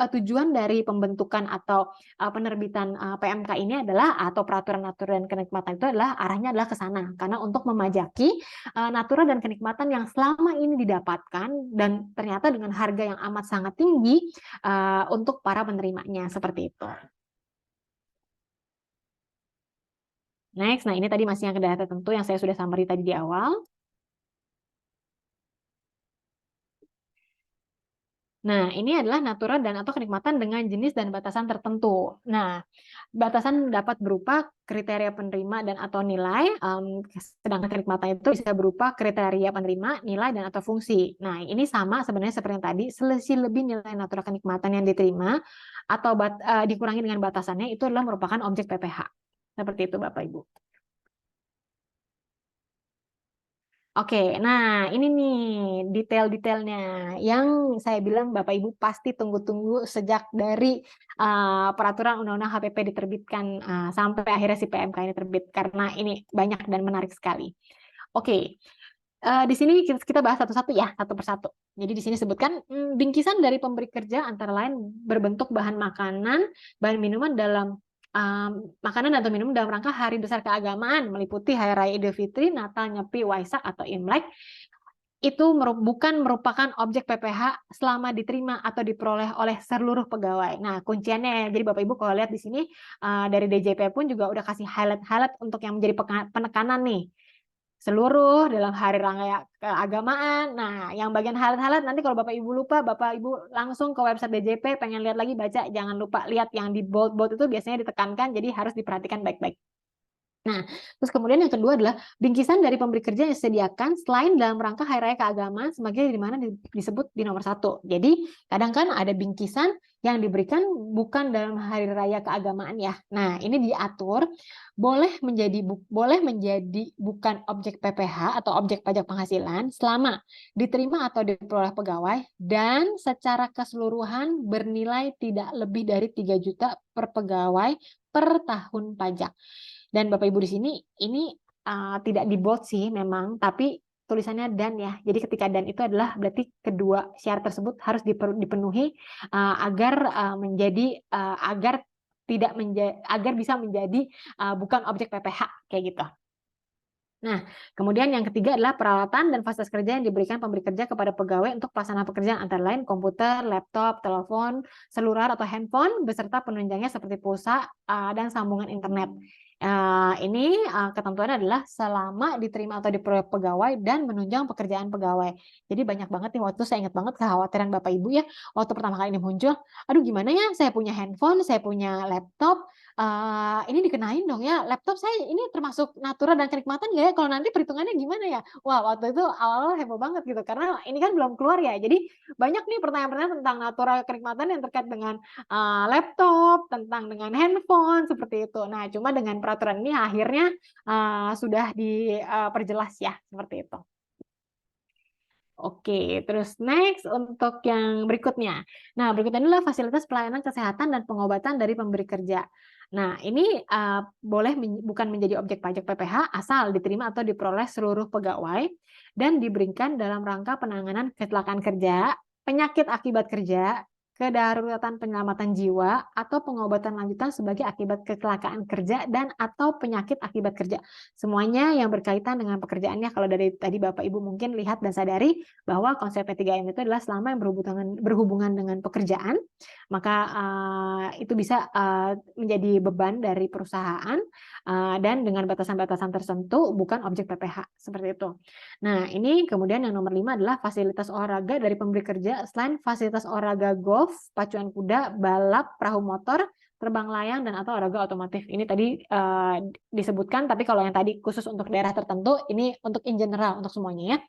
tujuan dari pembentukan atau penerbitan PMK ini adalah atau peraturan-aturan kenikmatan itu adalah arahnya adalah ke sana karena untuk memajaki natura dan kenikmatan yang selama ini didapatkan dan ternyata dengan harga yang amat sangat tinggi untuk para penerimanya seperti itu. Next, nah ini tadi masih yang ke daerah tertentu yang saya sudah summary tadi di awal. Nah, ini adalah natura dan atau kenikmatan dengan jenis dan batasan tertentu. Nah, batasan dapat berupa kriteria penerima dan atau nilai, sedangkan kenikmatan itu bisa berupa kriteria penerima, nilai, dan atau fungsi. Nah, ini sama sebenarnya seperti yang tadi, selisih lebih nilai natura kenikmatan yang diterima atau dikurangi dengan batasannya itu adalah merupakan objek PPH. Seperti itu, Bapak Ibu. Oke, nah ini nih detail-detailnya yang saya bilang Bapak Ibu pasti tunggu-tunggu sejak dari peraturan Undang-Undang HPP diterbitkan sampai akhirnya si PMK ini terbit karena ini banyak dan menarik sekali. Oke, di sini kita bahas satu-satu ya, satu persatu. Jadi di sini sebutkan bingkisan dari pemberi kerja antara lain berbentuk bahan makanan, bahan minuman dalam makanan atau minum dalam rangka hari besar keagamaan meliputi Hari Raya Idul Fitri, Natal, Nyepi, Waisak atau Imlek itu bukan merupakan objek PPH selama diterima atau diperoleh oleh seluruh pegawai. Nah, kunciannya jadi Bapak Ibu kalau lihat di sini dari DJP pun juga udah kasih highlight untuk yang menjadi penekanan nih. Seluruh dalam hari raya keagamaan. Nah, yang bagian highlight nanti kalau Bapak Ibu lupa, Bapak Ibu langsung ke website DJP, pengen lihat lagi baca, jangan lupa lihat yang di bold itu biasanya ditekankan, jadi harus diperhatikan baik-baik. Nah, terus kemudian yang kedua adalah bingkisan dari pemberi kerja yang disediakan selain dalam rangka hari raya keagamaan sebagai di mana disebut di nomor 1. Jadi kadang kan ada bingkisan yang diberikan bukan dalam hari raya keagamaan ya. Nah, ini diatur boleh menjadi bukan objek PPH atau objek pajak penghasilan selama diterima atau diperoleh pegawai dan secara keseluruhan bernilai tidak lebih dari 3 juta per pegawai per tahun pajak. Dan Bapak Ibu di sini ini tidak di bold sih memang, tapi tulisannya dan ya. Jadi ketika dan itu adalah berarti kedua syarat tersebut harus dipenuhi agar agar bisa menjadi bukan objek PPH kayak gitu. Nah, kemudian yang ketiga adalah peralatan dan fasilitas kerja yang diberikan pemberi kerja kepada pegawai untuk pelaksanaan pekerjaan antara lain komputer, laptop, telepon, seluler atau handphone beserta penunjangnya seperti pulsa dan sambungan internet. Ini ketentuannya adalah selama diterima atau diperoleh pegawai dan menunjang pekerjaan pegawai. Jadi banyak banget nih waktu saya ingat banget kekhawatiran Bapak Ibu ya waktu pertama kali ini muncul. Aduh gimana ya saya punya handphone, saya punya laptop, ini dikenain dong ya laptop saya ini termasuk natura dan kenikmatan nggak ya? Kalau nanti perhitungannya gimana ya? Wah waktu itu awal-awal heboh banget gitu karena ini kan belum keluar ya. Jadi banyak nih pertanyaan-pertanyaan tentang natura kenikmatan yang terkait dengan laptop, tentang dengan handphone seperti itu. Nah cuma dengan peraturan ini akhirnya sudah diperjelas ya seperti itu. Oke, terus next untuk yang berikutnya. Nah, berikutnya adalah fasilitas pelayanan kesehatan dan pengobatan dari pemberi kerja. Nah, ini bukan menjadi objek pajak PPH asal diterima atau diperoleh seluruh pegawai dan diberikan dalam rangka penanganan kecelakaan kerja, penyakit akibat kerja, kedaruratan penyelamatan jiwa, atau pengobatan lanjutan sebagai akibat kecelakaan kerja dan atau penyakit akibat kerja. Semuanya yang berkaitan dengan pekerjaannya. Kalau dari tadi Bapak Ibu mungkin lihat dan sadari bahwa konsep P3M itu adalah selama yang berhubungan dengan pekerjaan, maka itu bisa menjadi beban dari perusahaan dan dengan batasan-batasan tertentu bukan objek PPH seperti itu. Nah, ini kemudian yang nomor 5 adalah fasilitas olahraga dari pemberi kerja selain fasilitas olahraga golf, pacuan kuda, balap, perahu motor, terbang layang dan atau olahraga otomotif. Ini tadi disebutkan, tapi kalau yang tadi khusus untuk daerah tertentu, ini untuk in general untuk semuanya ya.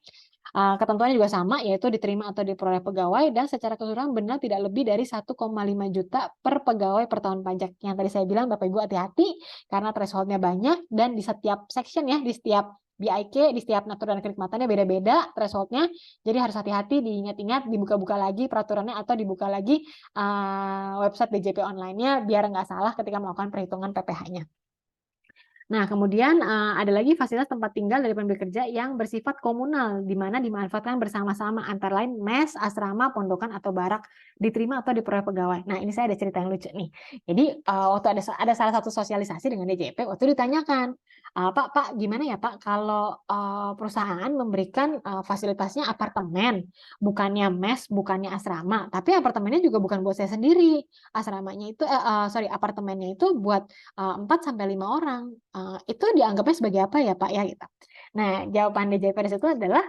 Ketentuannya juga sama, yaitu diterima atau diperoleh pegawai dan secara keseluruhan benar tidak lebih dari 1,5 juta per pegawai per tahun pajak. Yang tadi saya bilang Bapak Ibu hati-hati karena thresholdnya banyak dan di setiap section ya, di setiap BIK, di setiap natura dan kenikmatannya beda-beda thresholdnya. Jadi harus hati-hati, diingat-ingat, dibuka-buka lagi peraturannya atau dibuka lagi website DJP online-nya biar nggak salah ketika melakukan perhitungan PPH-nya. Nah, kemudian ada lagi fasilitas tempat tinggal dari pemberi kerja yang bersifat komunal, di mana dimanfaatkan bersama-sama, antara lain mes, asrama, pondokan, atau barak, diterima atau diperoleh pegawai. Nah, ini saya ada cerita yang lucu nih. Jadi, waktu ada salah satu sosialisasi dengan DJP, waktu ditanyakan, Pak, gimana ya Pak kalau perusahaan memberikan fasilitasnya apartemen, bukannya mes, bukannya asrama, tapi apartemennya juga bukan buat saya sendiri, asramanya itu, sorry, apartemennya itu buat 4 sampai 5 orang, itu dianggapnya sebagai apa ya, Pak, ya, gitu. Nah, jawaban DJP di situ adalah,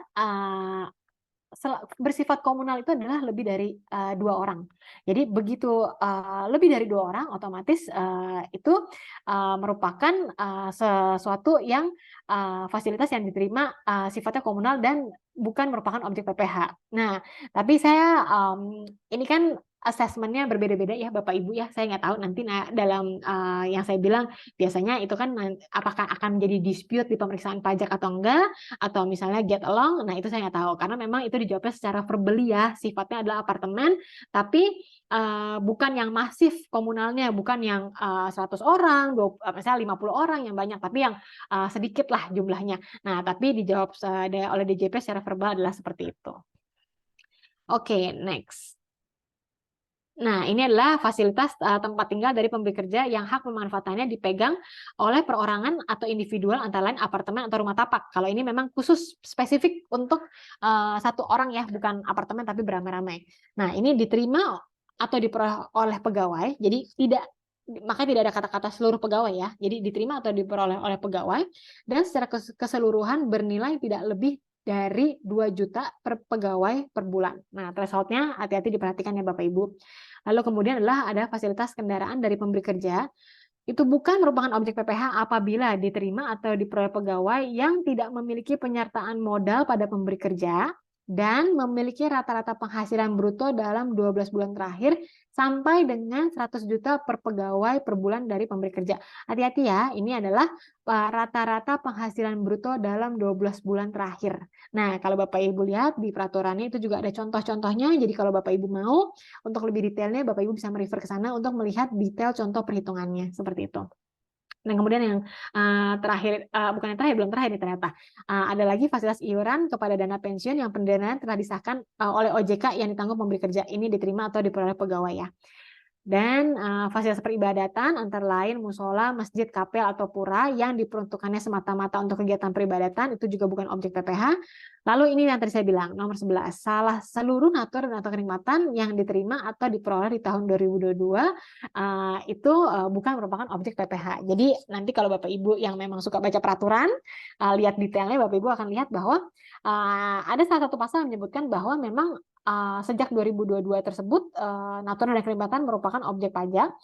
bersifat komunal itu adalah lebih dari 2 orang. Jadi begitu lebih dari 2 orang, otomatis itu merupakan sesuatu yang fasilitas yang diterima sifatnya komunal dan bukan merupakan objek PPH. Nah, tapi saya ini kan asesmennya berbeda-beda ya Bapak Ibu ya. Saya nggak tahu nanti dalam yang saya bilang biasanya itu kan apakah akan menjadi dispute di pemeriksaan pajak atau enggak, atau misalnya get along. Nah, itu saya nggak tahu karena memang itu dijawabnya secara verbally ya, sifatnya adalah apartemen, tapi bukan yang masif komunalnya, bukan yang 100 orang, misalnya 50 orang yang banyak, tapi yang sedikit lah jumlahnya. Nah, tapi dijawab oleh DJP secara verbal adalah seperti itu. Oke, next. Nah, ini adalah fasilitas tempat tinggal dari pemberi kerja yang hak pemanfaatannya dipegang oleh perorangan atau individual, antara lain apartemen atau rumah tapak. Kalau ini memang khusus spesifik untuk satu orang ya, bukan apartemen tapi beramai-ramai. Nah, ini diterima atau diperoleh oleh pegawai, jadi makanya tidak ada kata-kata seluruh pegawai ya. Jadi diterima atau diperoleh oleh pegawai dan secara keseluruhan bernilai tidak lebih dari 2 juta per pegawai per bulan. Nah, threshold-nya hati-hati diperhatikan ya Bapak Ibu. Lalu kemudian adalah ada fasilitas kendaraan dari pemberi kerja. Itu bukan merupakan objek PPH apabila diterima atau diperoleh pegawai yang tidak memiliki penyertaan modal pada pemberi kerja dan memiliki rata-rata penghasilan bruto dalam 12 bulan terakhir sampai dengan 100 juta per pegawai per bulan dari pemberi kerja. Hati-hati ya, ini adalah rata-rata penghasilan bruto dalam 12 bulan terakhir. Nah, kalau Bapak Ibu lihat di peraturannya itu juga ada contoh-contohnya. Jadi kalau Bapak Ibu mau untuk lebih detailnya, Bapak Ibu bisa merefer ke sana untuk melihat detail contoh perhitungannya seperti itu. Dan kemudian yang terakhir, bukan yang terakhir, belum terakhir nih ternyata, ada lagi fasilitas iuran kepada dana pensiun yang pendanaan telah disahkan oleh OJK yang ditanggung pemberi kerja. Ini diterima atau diperoleh pegawai ya. Dan fasilitas peribadatan antara lain musola, masjid, kapel, atau pura yang diperuntukannya semata-mata untuk kegiatan peribadatan itu juga bukan objek PPH. Lalu ini yang tadi saya bilang, nomor 11, seluruh natur atau kenikmatan yang diterima atau diperoleh di tahun 2022 itu bukan merupakan objek PPH. Jadi nanti kalau Bapak Ibu yang memang suka baca peraturan, lihat detailnya, Bapak Ibu akan lihat bahwa ada salah satu pasal yang menyebutkan bahwa memang sejak 2022 tersebut natur dan kenikmatan merupakan objek pajak,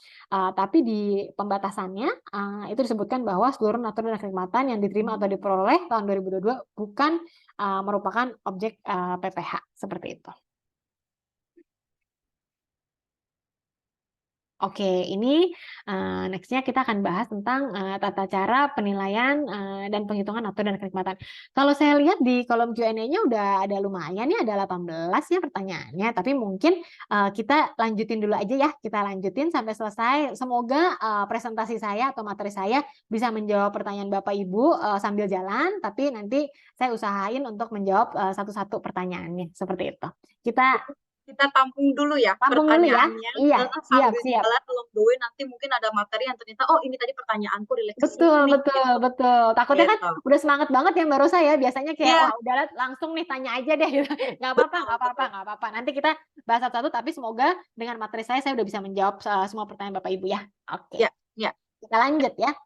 tapi di pembatasannya itu disebutkan bahwa seluruh natur dan kenikmatan yang diterima atau diperoleh tahun 2022 bukan merupakan objek PPH seperti itu. Oke, ini next-nya kita akan bahas tentang tata cara penilaian dan penghitungan natur dan kenikmatan. Kalau saya lihat di kolom Q&A-nya udah ada lumayan ya, ada 18 ya pertanyaannya, tapi mungkin kita lanjutin dulu aja ya, kita lanjutin sampai selesai. Semoga presentasi saya atau materi saya bisa menjawab pertanyaan Bapak Ibu sambil jalan, tapi nanti saya usahain untuk menjawab satu-satu pertanyaannya, seperti itu. Kita tampung dulu ya Tampung dulu ya. pertanyaannya, Iya, sambil siap. jalan along the way nanti mungkin ada materi yang ternyata, oh ini tadi pertanyaanku relate ke Betul, sini, betul, gitu. betul. Takutnya kan Gitu. udah semangat banget ya Mbak Rosa ya. Biasanya kayak, Iya, wah udahlah langsung nih tanya aja deh gitu. Nggak apa-apa, betul, nggak apa-apa, betul. nggak apa-apa. Nanti kita bahas satu-satu, tapi semoga dengan materi saya udah bisa menjawab semua pertanyaan Bapak Ibu ya. Oke, Ya, ya. kita lanjut ya.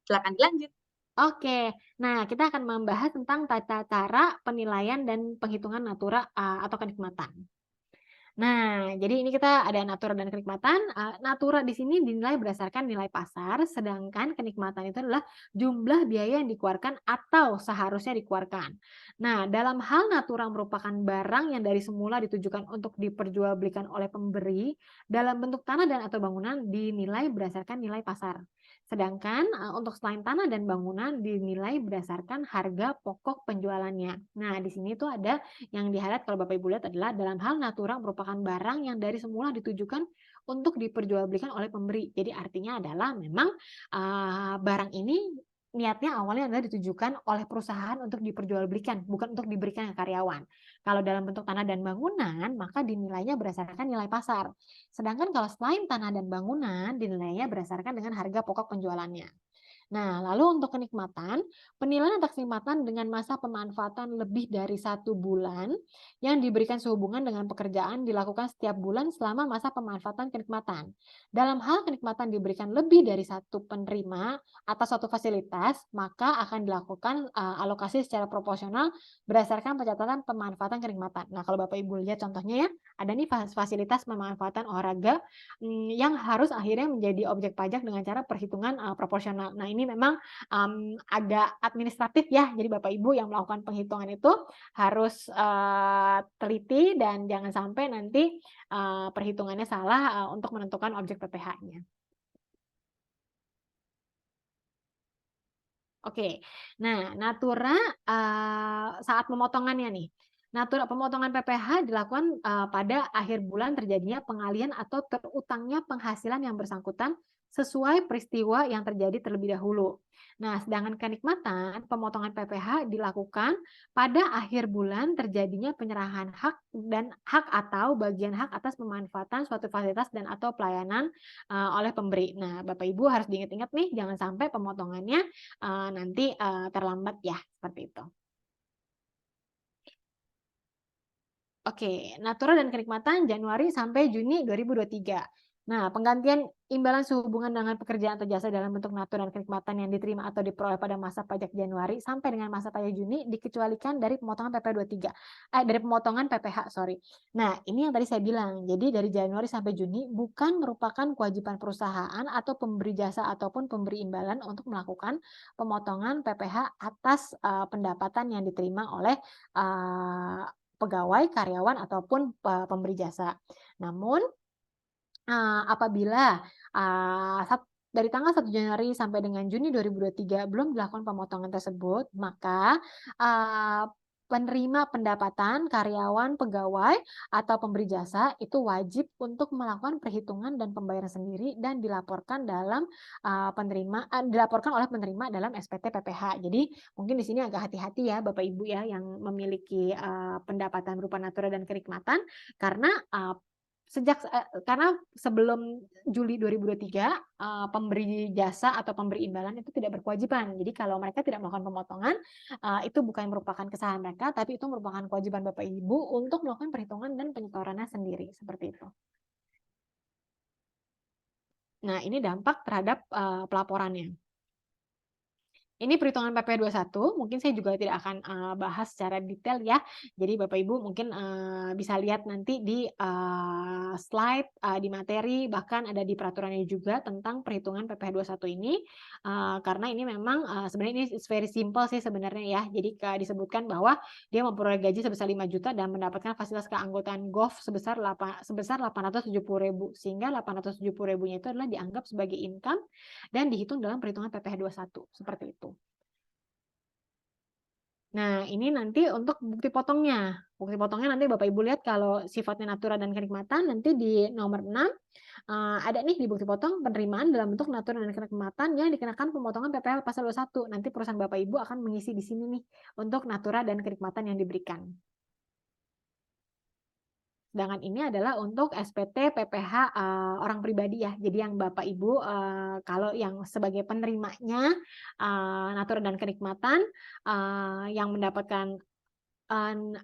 Silakan dilanjut. Oke, nah kita akan membahas tentang tata cara penilaian dan penghitungan natura atau kenikmatan. Nah, jadi ini kita ada natura dan kenikmatan. Natura di sini dinilai berdasarkan nilai pasar, sedangkan kenikmatan itu adalah jumlah biaya yang dikeluarkan atau seharusnya dikeluarkan. Nah, dalam hal natura merupakan barang yang dari semula ditujukan untuk diperjualbelikan oleh pemberi dalam bentuk tanah dan atau bangunan dinilai berdasarkan nilai pasar. Sedangkan untuk selain tanah dan bangunan dinilai berdasarkan harga pokok penjualannya. Nah, di sini tuh ada yang di-highlight kalau Bapak Ibu lihat adalah dalam hal natura merupakan barang yang dari semula ditujukan untuk diperjualbelikan oleh pemberi. Jadi artinya adalah memang barang ini niatnya awalnya adalah ditujukan oleh perusahaan untuk diperjualbelikan, bukan untuk diberikan ke karyawan. Kalau dalam bentuk tanah dan bangunan, maka dinilainya berdasarkan nilai pasar. Sedangkan kalau selain tanah dan bangunan, dinilainya berdasarkan dengan harga pokok penjualannya. Nah, lalu untuk kenikmatan, penilaian atas kenikmatan dengan masa pemanfaatan lebih dari 1 bulan yang diberikan sehubungan dengan pekerjaan dilakukan setiap bulan selama masa pemanfaatan kenikmatan. Dalam hal kenikmatan diberikan lebih dari satu penerima atas suatu fasilitas, maka akan dilakukan alokasi secara proporsional berdasarkan pencatatan pemanfaatan kenikmatan. Nah, kalau Bapak Ibu lihat contohnya ya, ada nih fasilitas pemanfaatan olahraga yang harus akhirnya menjadi objek pajak dengan cara perhitungan proporsional. Nah, ini memang agak administratif ya. Jadi Bapak Ibu yang melakukan penghitungan itu harus teliti dan jangan sampai nanti perhitungannya salah untuk menentukan objek PPh-nya. Oke. Nah, natura saat pemotongannya nih. Natura pemotongan PPh dilakukan pada akhir bulan terjadinya pengalihan atau terutangnya penghasilan yang bersangkutan sesuai peristiwa yang terjadi terlebih dahulu. Nah, sedangkan kenikmatan pemotongan PPh dilakukan pada akhir bulan terjadinya penyerahan hak dan hak atau bagian hak atas pemanfaatan suatu fasilitas dan atau pelayanan oleh pemberi. Nah, Bapak Ibu harus diingat-ingat nih jangan sampai pemotongannya nanti terlambat ya, seperti itu. Oke, natura dan kenikmatan Januari sampai Juni 2023. Nah, penggantian imbalan sehubungan dengan pekerjaan atau jasa dalam bentuk natura dan kenikmatan yang diterima atau diperoleh pada masa pajak Januari sampai dengan masa pajak Juni dikecualikan dari pemotongan PP 23. Dari pemotongan PPh, sorry. Nah, ini yang tadi saya bilang. Jadi dari Januari sampai Juni bukan merupakan kewajiban perusahaan atau pemberi jasa ataupun pemberi imbalan untuk melakukan pemotongan PPh atas pendapatan yang diterima oleh pegawai, karyawan, ataupun pemberi jasa. Namun, apabila dari tanggal 1 Januari sampai dengan Juni 2023 belum dilakukan pemotongan tersebut, maka penerima pendapatan, karyawan, pegawai, atau pemberi jasa itu wajib untuk melakukan perhitungan dan pembayaran sendiri dan dilaporkan dilaporkan oleh penerima dalam SPT PPh. Jadi mungkin di sini agak hati-hati ya Bapak Ibu ya yang memiliki pendapatan berupa natura dan kenikmatan karena karena sebelum Juli 2023 pemberi jasa atau pemberi imbalan itu tidak berkewajiban. Jadi kalau mereka tidak melakukan pemotongan itu bukan merupakan kesalahan mereka, tapi itu merupakan kewajiban Bapak Ibu untuk melakukan perhitungan dan penyetorannya sendiri seperti itu. Nah, ini dampak terhadap pelaporannya. Ini perhitungan PP 21, mungkin saya juga tidak akan bahas secara detail ya. Jadi Bapak Ibu mungkin bisa lihat nanti di slide, di materi, bahkan ada di peraturannya juga tentang perhitungan PP 21 ini. Karena ini memang sebenarnya ini it's very simple sih sebenarnya ya. Jadi disebutkan bahwa dia memperoleh gaji sebesar 5 juta dan mendapatkan fasilitas keanggotaan GoV sebesar 870.000 sehingga 870.000-nya itu adalah dianggap sebagai income dan dihitung dalam perhitungan PPh 21 seperti itu. Nah, ini nanti untuk bukti potongnya. Bukti potongnya nanti Bapak Ibu lihat kalau sifatnya natura dan kenikmatan nanti di nomor 6 ada nih di bukti potong penerimaan dalam bentuk natura dan kenikmatan yang dikenakan pemotongan PPh pasal 21. Nanti perusahaan Bapak Ibu akan mengisi di sini nih untuk natura dan kenikmatan yang diberikan. Sedangkan ini adalah untuk SPT PPh orang pribadi ya. Jadi yang Bapak Ibu kalau yang sebagai penerimanya natura dan kenikmatan yang mendapatkan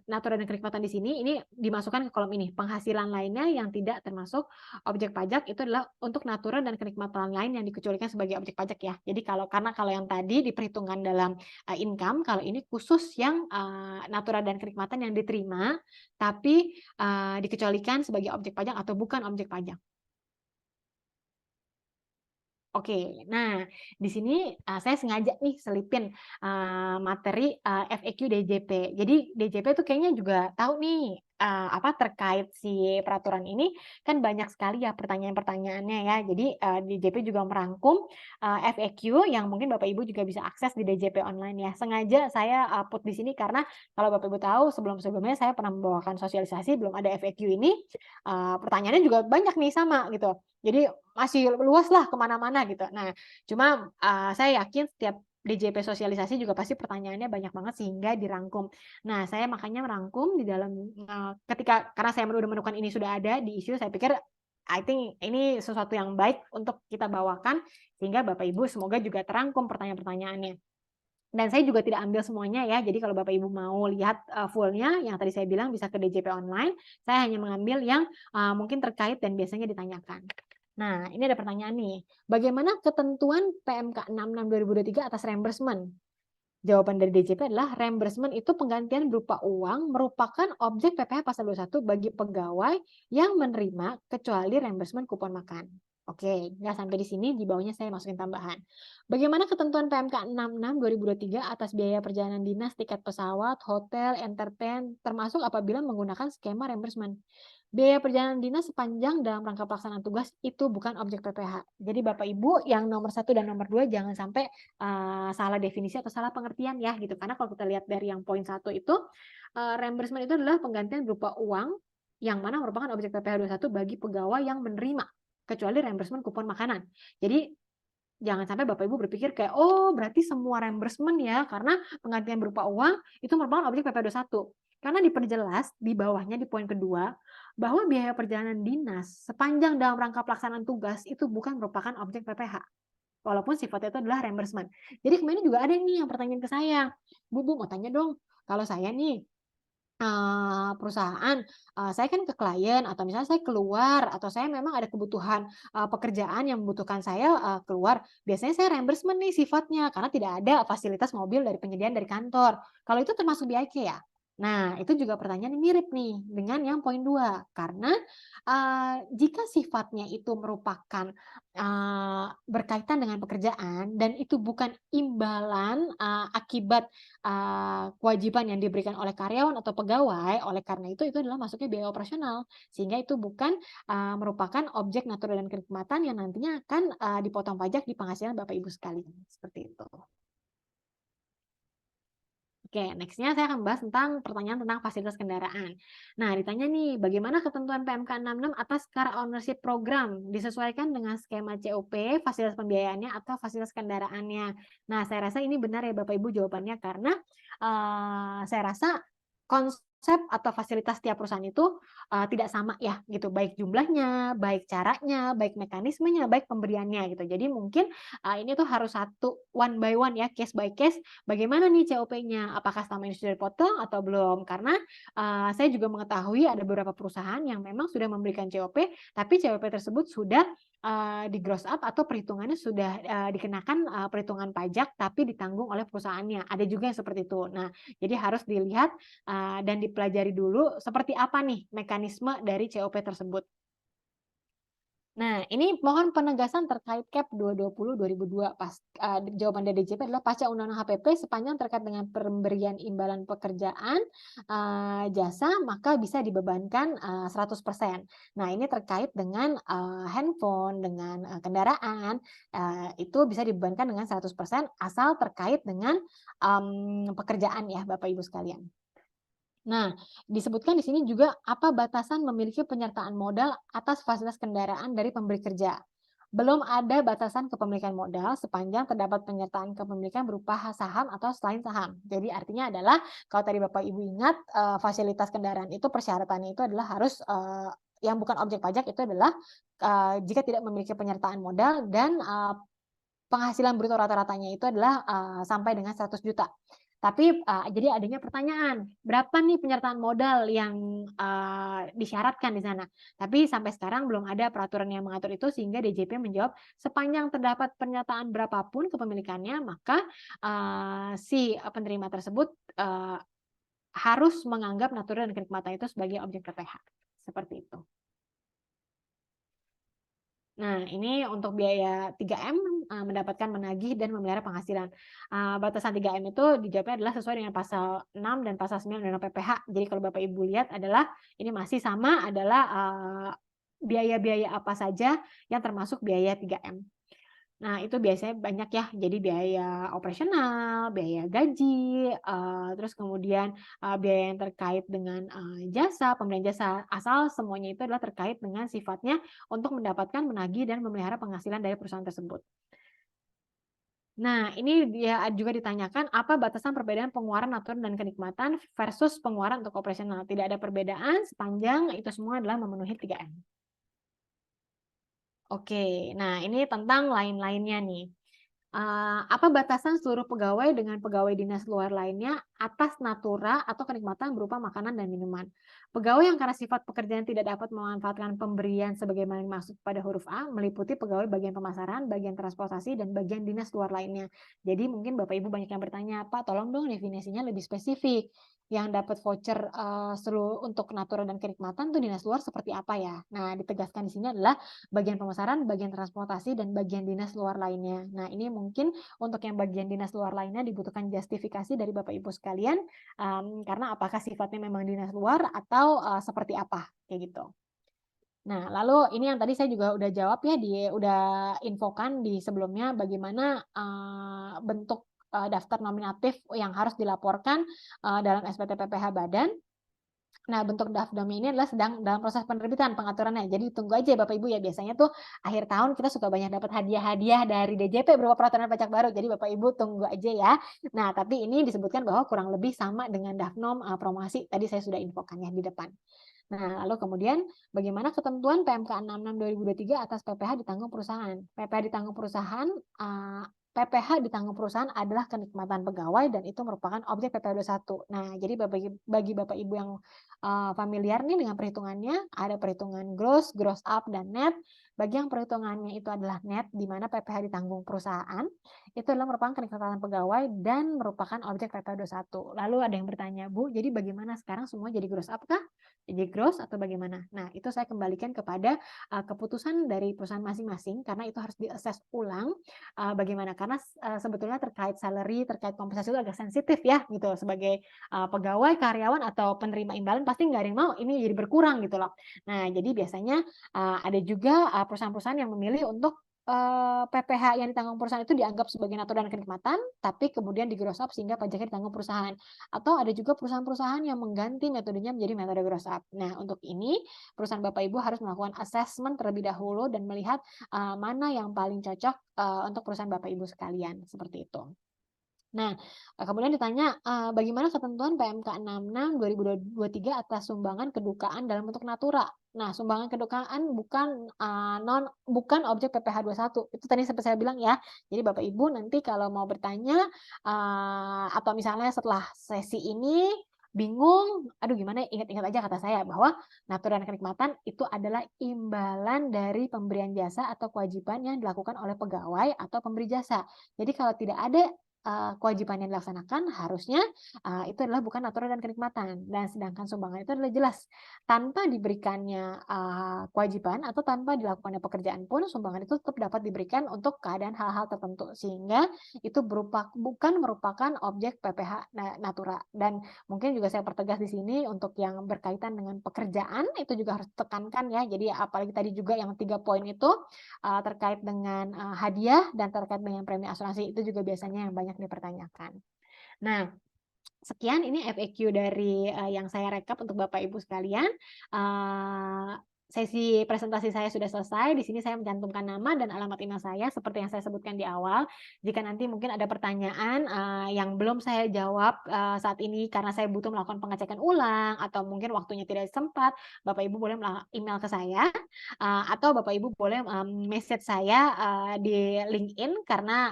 natura dan kenikmatan di sini ini dimasukkan ke kolom ini. Penghasilan lainnya yang tidak termasuk objek pajak itu adalah untuk natura dan kenikmatan lain yang dikecualikan sebagai objek pajak ya. Jadi kalau yang tadi diperhitungkan dalam income, kalau ini khusus yang natura dan kenikmatan yang diterima tapi dikecualikan sebagai objek pajak atau bukan objek pajak. Oke, nah di sini saya sengaja nih selipin materi FAQ DJP. Jadi DJP itu kayaknya juga tahu nih terkait si peraturan ini kan banyak sekali ya pertanyaan-pertanyaannya ya. Jadi DJP juga merangkum FAQ yang mungkin Bapak Ibu juga bisa akses di DJP online ya. Sengaja saya put di sini karena kalau Bapak Ibu tahu sebelum-sebelumnya saya pernah membawakan sosialisasi belum ada FAQ ini pertanyaannya juga banyak nih sama gitu. Jadi masih luas lah kemana-mana gitu. Nah, cuma saya yakin setiap DJP sosialisasi juga pasti pertanyaannya banyak banget sehingga dirangkum. Nah, saya makanya merangkum di dalam karena saya udah menemukan ini sudah ada di isu, saya pikir I think ini sesuatu yang baik untuk kita bawakan sehingga Bapak Ibu semoga juga terangkum pertanyaan-pertanyaannya. Dan saya juga tidak ambil semuanya ya. Jadi kalau Bapak Ibu mau lihat fullnya yang tadi saya bilang bisa ke DJP online. Saya hanya mengambil yang mungkin terkait dan biasanya ditanyakan. Nah, ini ada pertanyaan nih. Bagaimana ketentuan PMK 66 2023 atas reimbursement? Jawaban dari DJP adalah reimbursement itu penggantian berupa uang merupakan objek PPh pasal 21 bagi pegawai yang menerima kecuali reimbursement kupon makan. Oke, nggak sampai di sini, di bawahnya saya masukin tambahan. Bagaimana ketentuan PMK 66 2023 atas biaya perjalanan dinas, tiket pesawat, hotel, entertain, termasuk apabila menggunakan skema reimbursement? Biaya perjalanan dinas sepanjang dalam rangka pelaksanaan tugas itu bukan objek PPh. Jadi Bapak Ibu yang nomor 1 dan nomor 2 jangan sampai salah definisi atau salah pengertian ya gitu. Karena kalau kita lihat dari yang poin 1 itu reimbursement itu adalah penggantian berupa uang yang mana merupakan objek PPh 21 bagi pegawai yang menerima kecuali reimbursement kupon makanan. Jadi jangan sampai Bapak Ibu berpikir kayak, oh berarti semua reimbursement ya, karena penggantian berupa uang itu merupakan objek PP 21. Karena diperjelas di bawahnya di poin kedua, bahwa biaya perjalanan dinas sepanjang dalam rangka pelaksanaan tugas itu bukan merupakan objek PPh. Walaupun sifatnya itu adalah reimbursement. Jadi kemarin juga ada nih yang pertanyaan ke saya, Bu mau tanya dong, kalau saya nih perusahaan, saya kan ke klien atau misalnya saya keluar atau saya memang ada kebutuhan, pekerjaan yang membutuhkan saya, keluar, biasanya saya reimbursement nih sifatnya karena tidak ada fasilitas mobil dari penyediaan dari kantor. Kalau itu termasuk BIK ya? Nah, itu juga pertanyaan yang mirip nih dengan yang poin 2 karena, jika sifatnya itu merupakan, berkaitan dengan pekerjaan dan itu bukan imbalan, akibat kewajiban yang diberikan oleh karyawan atau pegawai, oleh karena itu adalah masuknya biaya operasional. Sehingga itu bukan, merupakan objek natural dan kenikmatan yang nantinya akan, dipotong pajak di penghasilan Bapak Ibu sekalian, seperti itu. Oke, next-nya saya akan bahas tentang pertanyaan tentang fasilitas kendaraan. Nah, ditanya nih, bagaimana ketentuan PMK 66 atas car ownership program disesuaikan dengan skema COP, fasilitas pembiayaannya atau fasilitas kendaraannya? Nah, saya rasa ini benar ya Bapak Ibu jawabannya karena saya rasa konsep atau fasilitas tiap perusahaan itu tidak sama ya gitu, baik jumlahnya, baik caranya, baik mekanismenya, baik pemberiannya gitu. Jadi mungkin ini tuh harus satu one by one ya, case by case. Bagaimana nih COP-nya? Apakah selama ini sudah dipotong atau belum? Karena saya juga mengetahui ada beberapa perusahaan yang memang sudah memberikan COP, tapi COP tersebut sudah di gross up atau perhitungannya sudah dikenakan perhitungan pajak tapi ditanggung oleh perusahaannya. Ada juga yang seperti itu. Nah, jadi harus dilihat dan dipelajari dulu seperti apa nih mekanisme dari COP tersebut. Nah, ini mohon penegasan terkait Cap 220/2002 jawaban dari DJP adalah pasca Undang-Undang HPP sepanjang terkait dengan pemberian imbalan pekerjaan, jasa maka bisa dibebankan 100%. Nah, ini terkait dengan handphone, dengan kendaraan, itu bisa dibebankan dengan 100% asal terkait dengan pekerjaan ya Bapak Ibu sekalian. Nah, disebutkan di sini juga apa batasan memiliki penyertaan modal atas fasilitas kendaraan dari pemberi kerja. Belum ada batasan kepemilikan modal sepanjang terdapat penyertaan kepemilikan berupa saham atau selain saham. Jadi artinya adalah kalau tadi Bapak Ibu ingat fasilitas kendaraan itu persyaratannya itu adalah harus yang bukan objek pajak itu adalah jika tidak memiliki penyertaan modal dan penghasilan bruto rata-ratanya itu adalah sampai dengan 100 juta. Tapi jadi adanya pertanyaan, berapa nih penyertaan modal yang disyaratkan di sana? Tapi sampai sekarang belum ada peraturan yang mengatur itu sehingga DJP menjawab sepanjang terdapat pernyataan berapapun kepemilikannya maka si penerima tersebut harus menganggap natural dan kenikmatan itu sebagai objek PPh. Seperti itu. Nah, ini untuk biaya 3M, mendapatkan, menagih, dan memelihara penghasilan. Batasan 3M itu dijawabnya adalah sesuai dengan pasal 6 dan pasal 9 Undang-Undang PPh. Jadi kalau Bapak Ibu lihat adalah ini masih sama adalah biaya-biaya apa saja yang termasuk biaya 3M. Nah, itu biasanya banyak ya, jadi biaya operasional, biaya gaji, terus kemudian, biaya yang terkait dengan, jasa, pemberian jasa, asal semuanya itu adalah terkait dengan sifatnya untuk mendapatkan, menagih, dan memelihara penghasilan dari perusahaan tersebut. Nah, ini dia juga ditanyakan apa batasan perbedaan pengeluaran natural dan kenikmatan versus pengeluaran untuk operasional. Tidak ada perbedaan sepanjang itu semua adalah memenuhi 3M. Oke, nah ini tentang lain-lainnya nih. Apa batasan seluruh pegawai dengan pegawai dinas luar lainnya atas natura atau kenikmatan berupa makanan dan minuman? Pegawai yang karena sifat pekerjaan tidak dapat memanfaatkan pemberian sebagaimana dimaksud pada huruf A meliputi pegawai bagian pemasaran, bagian transportasi, dan bagian dinas luar lainnya. Jadi mungkin Bapak Ibu banyak yang bertanya, Pak tolong dong definisinya lebih spesifik. Yang dapat voucher seluruh untuk natura dan kenikmatan tuh dinas luar seperti apa ya? Nah, ditegaskan di sini adalah bagian pemasaran, bagian transportasi, dan bagian dinas luar lainnya. Nah, ini mungkin untuk yang bagian dinas luar lainnya dibutuhkan justifikasi dari Bapak Ibu sekalian, karena apakah sifatnya memang dinas luar atau seperti apa, kayak gitu. Nah, lalu ini yang tadi saya juga udah jawab ya, udah infokan di sebelumnya bagaimana bentuk daftar nominatif yang harus dilaporkan dalam SPT PPh Badan. Nah, bentuk DAFDOMI ini adalah sedang dalam proses penerbitan pengaturannya. Jadi tunggu aja Bapak Ibu ya. Biasanya tuh akhir tahun kita suka banyak dapat hadiah-hadiah dari DJP berupa peraturan pajak baru. Jadi Bapak Ibu tunggu aja ya. Nah, tapi ini disebutkan bahwa kurang lebih sama dengan DAFNOM promosi. Tadi saya sudah infokan ya di depan. Nah, lalu kemudian bagaimana ketentuan PMK 66 2023 atas PPh ditanggung perusahaan? PPh ditanggung perusahaan PPh ditanggung perusahaan adalah kenikmatan pegawai dan itu merupakan objek PPh 21. Nah, jadi bagi Bapak Ibu yang familiar nih dengan perhitungannya, ada perhitungan gross, gross up, dan net. Bagi yang perhitungannya itu adalah net, di mana PPh ditanggung perusahaan, itu adalah merupakan kenikmatan pegawai dan merupakan objek PPh 21. Lalu ada yang bertanya, Bu, jadi bagaimana sekarang semua jadi gross up kah? Jadi gross atau bagaimana? Nah, itu saya kembalikan kepada keputusan dari perusahaan masing-masing, karena itu harus di-assess ulang bagaimana. Karena sebetulnya terkait salary, terkait kompensasi itu agak sensitif ya, gitu. Sebagai pegawai, karyawan, atau penerima imbalan pasti nggak ada yang mau ini jadi berkurang gitu loh. Nah, jadi biasanya ada juga perusahaan-perusahaan yang memilih untuk PPh yang ditanggung perusahaan itu dianggap sebagai natura dan kenikmatan, tapi kemudian di gross up sehingga pajaknya ditanggung perusahaan. Atau ada juga perusahaan-perusahaan yang mengganti metodenya menjadi metode gross up. Nah, untuk ini perusahaan Bapak Ibu harus melakukan assessment terlebih dahulu dan melihat mana yang paling cocok untuk perusahaan Bapak Ibu sekalian, seperti itu. Nah, kemudian ditanya, bagaimana ketentuan PMK 66 2023 atas sumbangan kedukaan dalam bentuk natura? Nah, sumbangan kedukaan bukan objek PPh 21. Itu tadi seperti saya bilang ya. Jadi Bapak Ibu nanti kalau mau bertanya atau misalnya setelah sesi ini bingung, aduh gimana, ingat-ingat aja kata saya bahwa natura dan kenikmatan itu adalah imbalan dari pemberian jasa atau kewajiban yang dilakukan oleh pegawai atau pemberi jasa. Jadi kalau tidak ada kewajiban yang dilaksanakan harusnya itu adalah bukan natura dan kenikmatan. Dan sedangkan sumbangan itu adalah jelas tanpa diberikannya kewajiban atau tanpa dilakukannya pekerjaan pun sumbangan itu tetap dapat diberikan untuk keadaan hal-hal tertentu sehingga itu bukan merupakan objek PPh natura. Dan mungkin juga saya pertegas di sini untuk yang berkaitan dengan pekerjaan itu juga harus tekankan ya. Jadi apalagi tadi juga yang 3 poin itu terkait dengan hadiah dan terkait dengan premi asuransi itu juga biasanya yang banyak dipertanyakan. Nah, sekian ini FAQ dari yang saya rekap untuk Bapak Ibu sekalian. Sesi presentasi saya sudah selesai. Di sini saya mencantumkan nama dan alamat email saya seperti yang saya sebutkan di awal. Jika nanti mungkin ada pertanyaan yang belum saya jawab saat ini karena saya butuh melakukan pengecekan ulang atau mungkin waktunya tidak sempat, Bapak Ibu boleh email ke saya atau Bapak Ibu boleh message saya di LinkedIn karena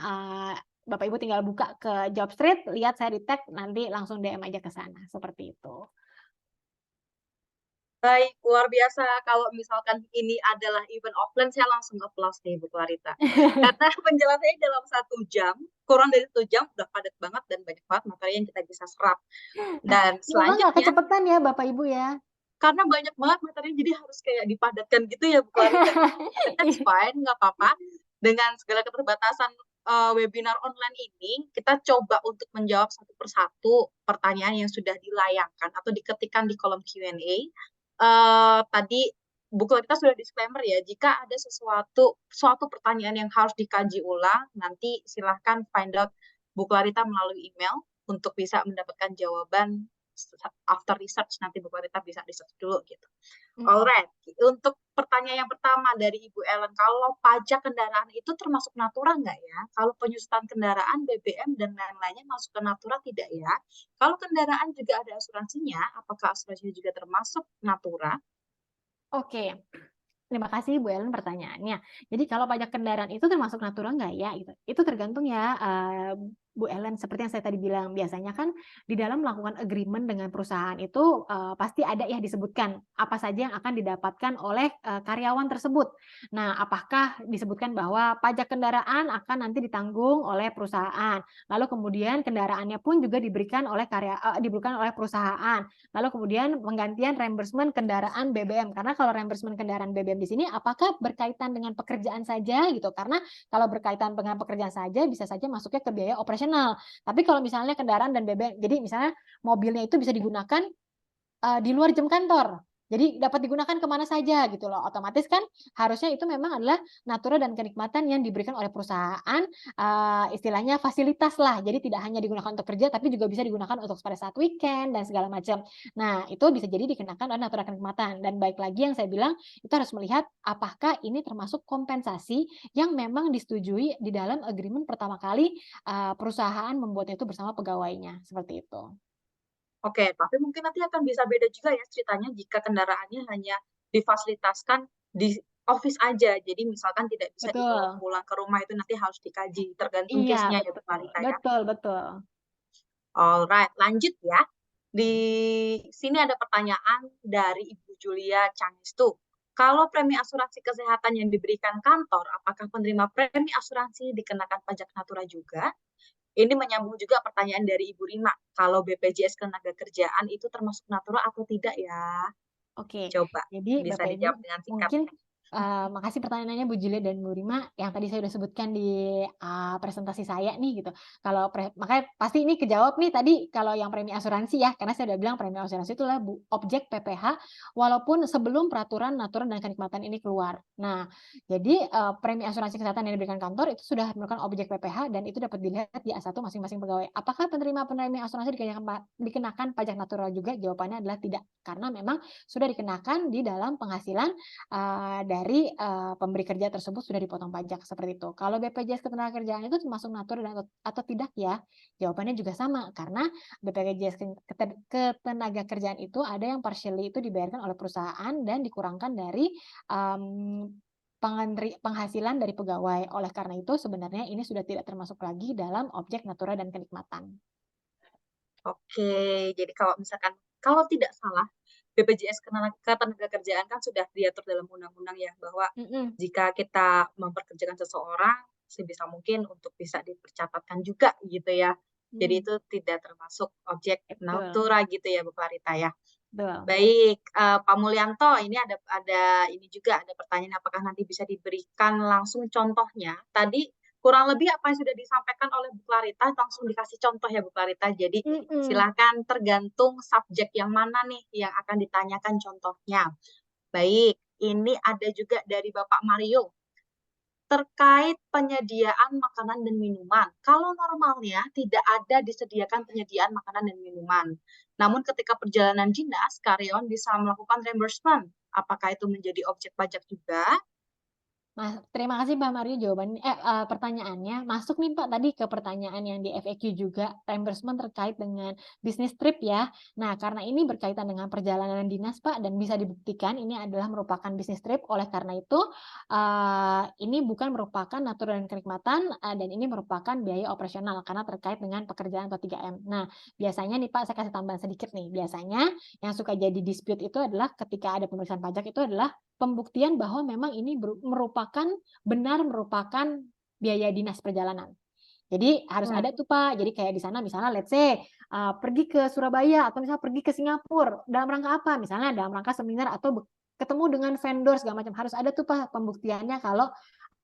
Bapak Ibu tinggal buka ke Jobstreet, lihat saya di tag, nanti langsung DM aja ke sana, seperti itu. Baik, luar biasa. Kalau misalkan ini adalah event offline, saya langsung applause nih, Bu Clarita. Karena penjelasannya dalam 1 jam, kurang dari 1 jam, udah padat banget dan banyak banget materi yang kita bisa serap. Dan Semoga nggak selanjutnya, kecepatan ya Bapak Ibu ya. karena banyak banget materinya, jadi harus kayak dipadatkan gitu ya, Bu Clarita. That's fine, nggak apa-apa. Dengan segala keterbatasan webinar online ini, kita coba untuk menjawab satu persatu pertanyaan yang sudah dilayangkan atau diketikkan di kolom Q&A. Tadi Bu Clarita sudah disclaimer ya, jika ada suatu pertanyaan yang harus dikaji ulang, nanti silahkan find out Bu Clarita melalui email untuk bisa mendapatkan jawaban after research, nanti Bu Clarita bisa research dulu gitu. Mm-mm. Alright, untuk pertanyaan yang pertama dari Ibu Ellen, kalau pajak kendaraan itu termasuk natura nggak ya? Kalau penyusutan kendaraan, BBM, dan lain-lainnya masuk ke natura tidak ya? Kalau kendaraan juga ada asuransinya, apakah asuransinya juga termasuk natura? Oke. Terima kasih Bu Ellen pertanyaannya. Jadi kalau pajak kendaraan itu termasuk natura nggak ya? Gitu. Itu tergantung ya Bu Ellen. Seperti yang saya tadi bilang, biasanya kan di dalam melakukan agreement dengan perusahaan itu pasti ada ya disebutkan apa saja yang akan didapatkan oleh karyawan tersebut. Nah, apakah disebutkan bahwa pajak kendaraan akan nanti ditanggung oleh perusahaan, lalu kemudian kendaraannya pun juga diberikan oleh perusahaan. Lalu kemudian penggantian reimbursement kendaraan BBM. Karena kalau reimbursement kendaraan BBM di sini apakah berkaitan dengan pekerjaan saja gitu? Karena kalau berkaitan dengan pekerjaan saja bisa saja masuknya ke biaya operasional. Tapi kalau misalnya kendaraan dan BBM, jadi misalnya mobilnya itu bisa digunakan di luar jam kantor. Jadi dapat digunakan kemana saja gitu loh. Otomatis kan harusnya itu memang adalah natura dan kenikmatan yang diberikan oleh perusahaan, istilahnya fasilitas lah. Jadi tidak hanya digunakan untuk kerja, tapi juga bisa digunakan untuk pada saat weekend dan segala macam. Nah, itu bisa jadi dikenakan oleh natura kenikmatan. Dan baik lagi yang saya bilang, itu harus melihat apakah ini termasuk kompensasi yang memang disetujui di dalam agreement pertama kali perusahaan membuatnya itu bersama pegawainya. Seperti itu. Oke, tapi mungkin nanti akan bisa beda juga ya ceritanya jika kendaraannya hanya difasilitaskan di office aja. Jadi misalkan tidak bisa dibawa Betul. pulang ke rumah, itu nanti harus dikaji, tergantung Iya, case-nya ya Bu betul. Marita ya. Betul, betul. Alright, lanjut ya. Di sini ada pertanyaan dari Ibu Julia Changistu. Kalau premi asuransi kesehatan yang diberikan kantor, apakah penerima premi asuransi dikenakan pajak natura juga? Ini menyambung juga pertanyaan dari Ibu Rima. Kalau BPJS Ketenagakerjaan itu termasuk natura atau tidak ya? Oke, Coba jadi bisa Bapak Ibu dijawab dengan singkat. mungkin makasih pertanyaannya Bu Julia dan Bu Rima yang tadi saya udah sebutkan di presentasi saya nih gitu. Makanya pasti ini kejawab nih tadi kalau yang premi asuransi ya, karena saya udah bilang premi asuransi itu adalah objek PPh walaupun sebelum peraturan natura dan kenikmatan ini keluar. Nah, jadi premi asuransi kesehatan yang diberikan kantor itu sudah merupakan objek PPh dan itu dapat dilihat di A1 masing-masing pegawai. Apakah penerima premi asuransi dikenakan pajak natural juga? Jawabannya adalah tidak, karena memang sudah dikenakan di dalam penghasilan dari pemberi kerja tersebut sudah dipotong pajak seperti itu. Kalau BPJS Ketenagakerjaan itu termasuk natura atau tidak ya? Jawabannya juga sama karena BPJS Ketenagakerjaan itu ada yang partially itu dibayarkan oleh perusahaan dan dikurangkan dari penghasilan dari pegawai. Oleh karena itu sebenarnya ini sudah tidak termasuk lagi dalam objek natura dan kenikmatan. Oke, jadi kalau misalkan, kalau tidak salah, BPJS Ketenagakerjaan kan sudah diatur dalam undang-undang ya, bahwa jika kita memperkerjakan seseorang, sebisa mungkin untuk bisa dipercatatkan juga gitu ya. Jadi itu tidak termasuk objek Betul, natura gitu ya Bu Clarita ya. betul. Baik, Pak Mulyanto, ini ada ini juga ada pertanyaan, apakah nanti bisa diberikan langsung contohnya? Tadi kurang lebih apa yang sudah disampaikan oleh Bu Clarita langsung dikasih contoh ya Bu Clarita. Jadi silakan, tergantung subjek yang mana nih yang akan ditanyakan contohnya. Baik, ini ada juga dari Bapak Mario. Terkait penyediaan makanan dan minuman. Kalau normalnya tidak ada disediakan penyediaan makanan dan minuman. Namun ketika perjalanan dinas, karyawan bisa melakukan reimbursement. Apakah itu menjadi objek pajak juga? Terima kasih Pak Mario pertanyaannya. Masuk nih Pak tadi ke pertanyaan yang di FAQ juga, reimbursement terkait dengan bisnis trip ya. Nah, karena ini berkaitan dengan perjalanan dinas Pak dan bisa dibuktikan ini adalah merupakan bisnis trip, oleh karena itu ini bukan merupakan natura dan kenikmatan dan ini merupakan biaya operasional karena terkait dengan pekerjaan atau 3M. Nah, biasanya nih Pak saya kasih tambahan sedikit nih. Biasanya yang suka jadi dispute itu adalah ketika ada pemeriksaan pajak itu adalah pembuktian bahwa memang ini benar merupakan biaya dinas perjalanan. Jadi harus ada tuh Pak. Jadi kayak di sana misalnya let's say pergi ke Surabaya atau misalnya pergi ke Singapura dalam rangka apa? Misalnya dalam rangka seminar atau ketemu dengan vendor segala macam. Harus ada tuh Pak pembuktiannya kalau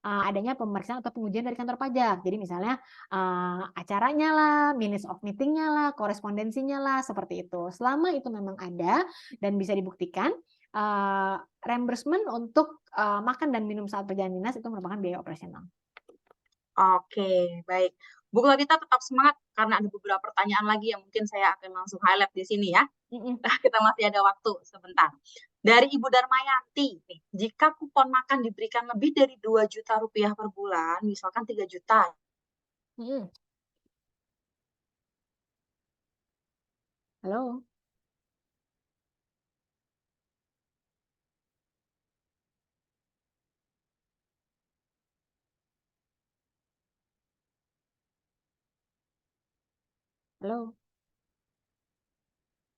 adanya pemeriksaan atau pengujian dari kantor pajak. Jadi misalnya acaranya lah, minutes of meeting-nya lah, korespondensinya lah, seperti itu. Selama itu memang ada dan bisa dibuktikan, reimbursement untuk makan dan minum saat perjalanan dinas itu merupakan biaya operasional. Oke, baik. Bu Clarita tetap semangat karena ada beberapa pertanyaan lagi yang mungkin saya akan langsung highlight di sini ya. Kita masih ada waktu sebentar. Dari Ibu Darmayanti, nih, jika kupon makan diberikan lebih dari 2 juta rupiah per bulan, misalkan 3 juta. Halo. Halo.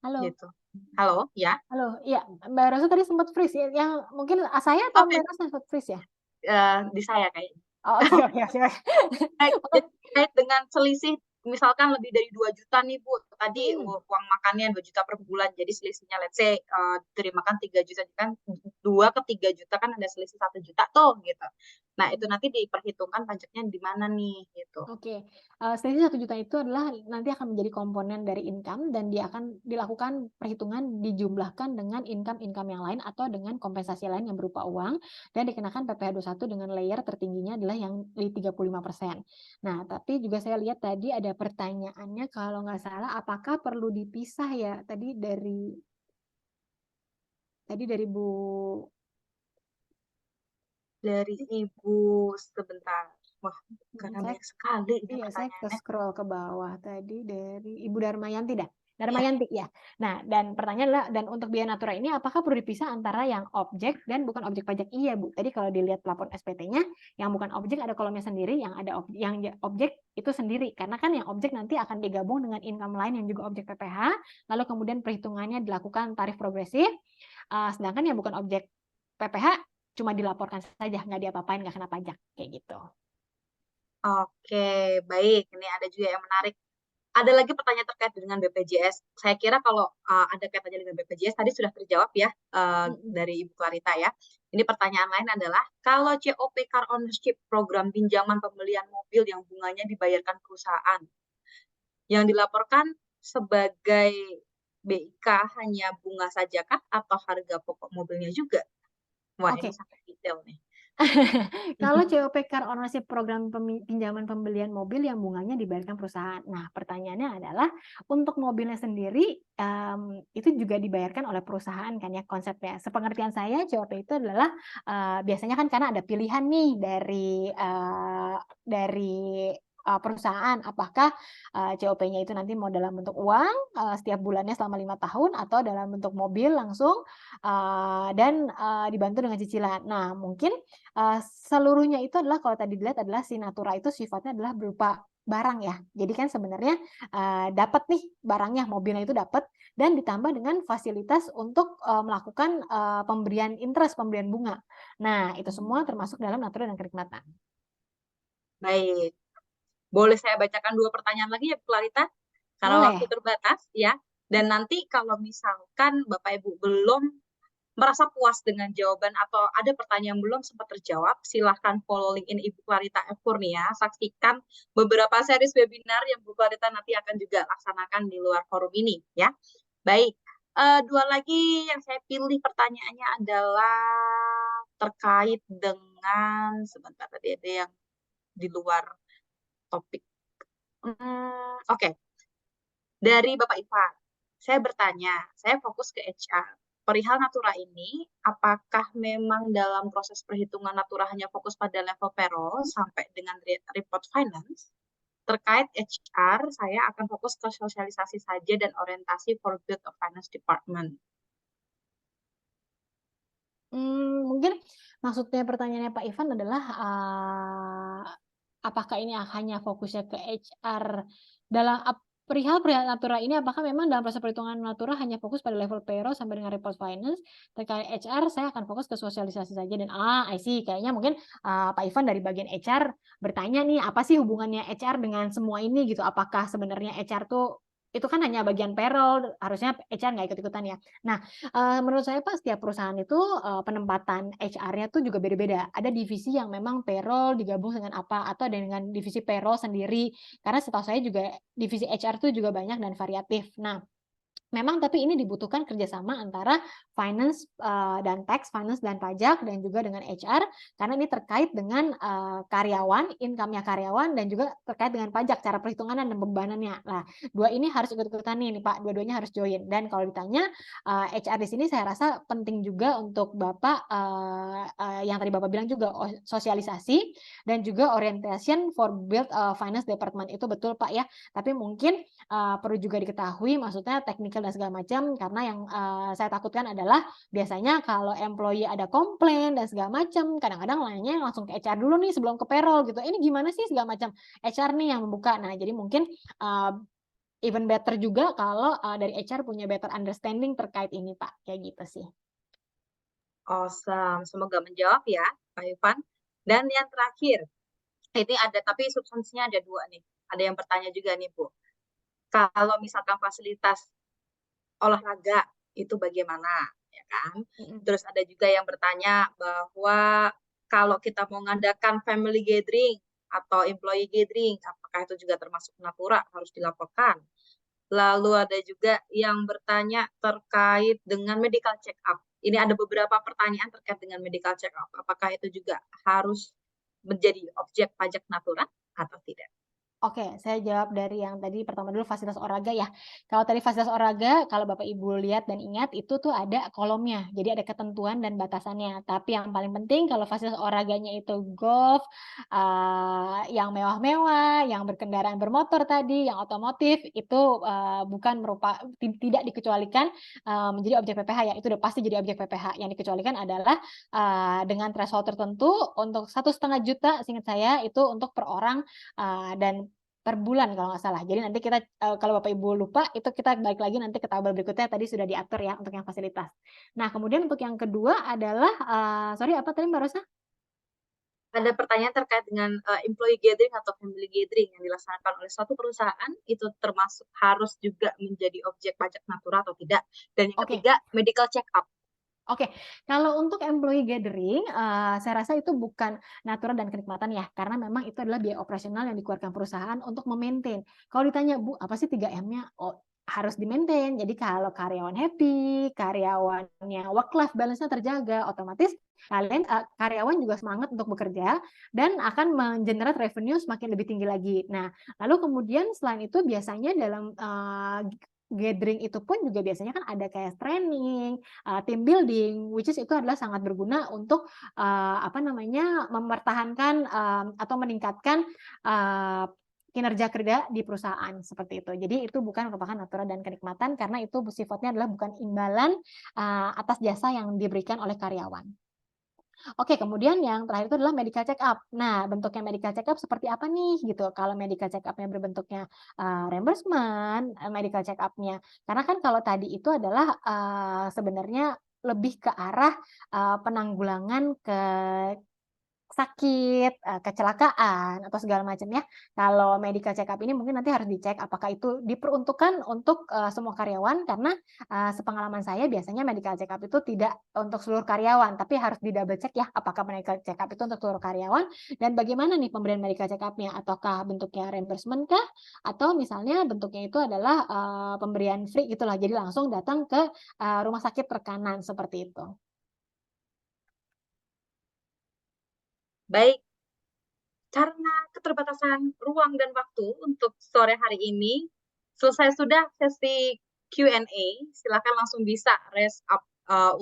Halo. Gitu. Halo, ya. Halo, iya, Mbak Rosa tadi sempat freeze ya, yang mungkin saya atau Oke, Mbak Rosa sempat freeze ya? di saya kayaknya. Oh, oke. Jadi terkait dengan selisih misalkan lebih dari 2 juta nih Bu, tadi uang makannya 2 juta per bulan, jadi selisihnya let's say diterimakan 3 juta, kan 2 ke 3 juta kan ada selisih 1 juta tuh gitu. Nah itu nanti diperhitungkan pajaknya di mana nih gitu. Oke, selisih 1 juta itu adalah nanti akan menjadi komponen dari income dan dia akan dilakukan perhitungan dijumlahkan dengan income-income yang lain atau dengan kompensasi lain yang berupa uang dan dikenakan PPh 21 dengan layer tertingginya adalah yang di 35%. Nah, tapi juga saya lihat tadi ada pertanyaannya kalau nggak salah apakah perlu dipisah ya tadi dari Bu Dari Ibu sebentar. Wah, karena saya banyak sekali ini Iya, saya ke pertanyaannya. scroll ke bawah tadi dari Ibu Darmayanti dah. Darmayanti ya. Nah, dan pertanyaan adalah dan untuk biaya natura ini apakah perlu dipisah antara yang objek dan bukan objek pajak? Iya, Bu. Tadi kalau dilihat plafon SPT-nya, yang bukan objek ada kolomnya sendiri, yang ada yang objek itu sendiri. Karena kan yang objek nanti akan digabung dengan income lain yang juga objek PPh, lalu kemudian perhitungannya dilakukan tarif progresif. Sedangkan yang bukan objek PPh cuma dilaporkan saja, nggak diapa-apain, nggak kena pajak kayak gitu. Oke, baik. Ini ada juga yang menarik. Ada lagi pertanyaan terkait dengan BPJS. Saya kira kalau ada kaitannya dengan BPJS tadi sudah terjawab ya dari Ibu Clarita ya. Ini pertanyaan lain adalah kalau COP Car Ownership program pinjaman pembelian mobil yang bunganya dibayarkan perusahaan yang dilaporkan sebagai BIK hanya bunga saja kah atau harga pokok mobilnya juga? Wah, ini Oke. sangat detail nih. Kalau COP Car Ownership program pinjaman pembelian mobil yang bunganya dibayarkan perusahaan. Nah, pertanyaannya adalah untuk mobilnya sendiri itu juga dibayarkan oleh perusahaan kan ya konsepnya. Sepengertian saya COP itu adalah biasanya kan karena ada pilihan nih dari perusahaan apakah COP-nya itu nanti mau dalam bentuk uang setiap bulannya selama 5 tahun atau dalam bentuk mobil langsung dan dibantu dengan cicilan. Nah, mungkin seluruhnya itu adalah kalau tadi dilihat adalah si natura itu sifatnya adalah berupa barang ya. Jadi kan sebenarnya dapat nih barangnya, mobilnya itu dapat dan ditambah dengan fasilitas untuk melakukan pemberian interest, pemberian bunga. Nah, itu semua termasuk dalam natura dan kenikmatan. Baik. Boleh saya bacakan 2 pertanyaan lagi ya, Bu Clarita? Karena waktu Boleh. terbatas, ya. Dan nanti kalau misalkan Bapak Ibu belum merasa puas dengan jawaban atau ada pertanyaan belum sempat terjawab, silahkan follow LinkedIn Ibu Clarita F. Kurnia, saksikan beberapa series webinar yang Bu Clarita nanti akan juga laksanakan di luar forum ini, ya. Baik, 2 lagi yang saya pilih pertanyaannya adalah terkait dengan, sebentar tadi ada yang di luar topik. Oke. Dari Bapak Ivan, saya bertanya, saya fokus ke HR. Perihal Natura ini, apakah memang dalam proses perhitungan Natura hanya fokus pada level payroll sampai dengan report finance? Terkait HR, saya akan fokus ke sosialisasi saja dan orientasi for build of finance department. Mungkin maksudnya pertanyaannya Pak Ivan adalah apakah ini hanya fokusnya ke HR dalam perihal Natura ini apakah memang dalam proses perhitungan Natura hanya fokus pada level payroll sampai dengan report finance? Terkait HR saya akan fokus ke sosialisasi saja dan I see kayaknya mungkin Pak Ivan dari bagian HR bertanya nih apa sih hubungannya HR dengan semua ini gitu? Apakah sebenarnya HR tuh itu kan hanya bagian payroll, harusnya HR nggak ikut-ikutan ya. Nah, menurut saya Pak, setiap perusahaan itu penempatan HR-nya tuh juga beda-beda. Ada divisi yang memang payroll digabung dengan apa, atau ada dengan divisi payroll sendiri. Karena setahu saya juga divisi HR itu juga banyak dan variatif. Nah, Memang tapi ini dibutuhkan kerjasama antara finance dan tax, finance dan pajak, dan juga dengan HR, karena ini terkait dengan karyawan, income-nya karyawan, dan juga terkait dengan pajak, cara perhitungan dan pembebanannya. Nah, dua ini harus ikut-ikutan nih Pak, dua-duanya harus join. Dan kalau ditanya HR di sini saya rasa penting juga untuk Bapak yang tadi Bapak bilang juga sosialisasi dan juga orientation for build finance department itu betul Pak ya. Tapi mungkin perlu juga diketahui maksudnya teknikal dan segala macam karena yang saya takutkan adalah biasanya kalau employee ada komplain dan segala macam kadang-kadang lainnya langsung ke HR dulu nih sebelum ke payroll gitu. Ini gimana sih segala macam. HR nih yang membuka. Nah, jadi mungkin even better juga kalau dari HR punya better understanding terkait ini, Pak. Kayak gitu sih. Awesome, semoga menjawab ya, Pak Ivan. Dan yang terakhir, ini ada tapi substansinya ada 2 nih. Ada yang bertanya juga nih, Bu. Kalau misalkan fasilitas olahraga itu bagaimana, ya kan? Terus ada juga yang bertanya bahwa kalau kita mau mengadakan family gathering atau employee gathering, apakah itu juga termasuk Natura harus dilaporkan? Lalu ada juga yang bertanya terkait dengan medical check up. Ini ada beberapa pertanyaan terkait dengan medical check up. Apakah itu juga harus menjadi objek pajak Natura atau tidak? Oke, saya jawab dari yang tadi pertama dulu fasilitas olahraga ya. Kalau tadi fasilitas olahraga, kalau Bapak Ibu lihat dan ingat itu tuh ada kolomnya. Jadi ada ketentuan dan batasannya. Tapi yang paling penting kalau fasilitas olahraganya itu golf, yang mewah-mewah, yang berkendaraan bermotor tadi, yang otomotif itu bukan tidak dikecualikan menjadi objek PPh ya. Itu udah pasti jadi objek PPh. Yang dikecualikan adalah dengan threshold tertentu untuk 1,5 juta, seingat saya itu untuk per orang dan per bulan kalau nggak salah. Jadi nanti kita kalau Bapak Ibu lupa itu kita balik lagi nanti ke tabel berikutnya tadi sudah diatur ya untuk yang fasilitas. Nah, kemudian untuk yang kedua adalah sorry apa tadi Mbak Rosa? Ada pertanyaan terkait dengan employee gathering atau family gathering yang dilaksanakan oleh suatu perusahaan itu termasuk harus juga menjadi objek pajak Natura atau tidak? Dan yang Oke. ketiga, medical check up. Oke, kalau untuk employee gathering, saya rasa itu bukan natural dan kenikmatan ya, karena memang itu adalah biaya operasional yang dikeluarkan perusahaan untuk memaintain. Kalau ditanya, Bu, apa sih 3M-nya? Oh, harus di-maintain. Jadi kalau karyawan happy, karyawannya work-life balance-nya terjaga, otomatis kalian karyawan juga semangat untuk bekerja dan akan mengenerate revenue semakin lebih tinggi lagi. Nah, lalu kemudian selain itu biasanya dalam gathering itu pun juga biasanya kan ada kayak training, team building, which is itu adalah sangat berguna untuk mempertahankan atau meningkatkan kinerja kerja di perusahaan seperti itu. Jadi itu bukan merupakan natural dan kenikmatan karena itu sifatnya adalah bukan imbalan atas jasa yang diberikan oleh karyawan. Oke, kemudian yang terakhir itu adalah medical check up. Nah, bentuknya medical check up seperti apa nih gitu. Kalau medical check up-nya berbentuknya reimbursement, medical check up-nya. Karena kan kalau tadi itu adalah sebenarnya lebih ke arah penanggulangan sakit, kecelakaan, atau segala macam ya. Kalau medical check up ini mungkin nanti harus dicek apakah itu diperuntukkan untuk semua karyawan karena sepengalaman saya biasanya medical check up itu tidak untuk seluruh karyawan, tapi harus di-double check ya apakah medical check up itu untuk seluruh karyawan dan bagaimana nih pemberian medical check up-nya, ataukah bentuknya reimbursement kah atau misalnya bentuknya itu adalah pemberian free gitulah, jadi langsung datang ke rumah sakit rekanan seperti itu. Baik, karena keterbatasan ruang dan waktu untuk sore hari ini, selesai sudah sesi Q&A. Silakan langsung bisa raise up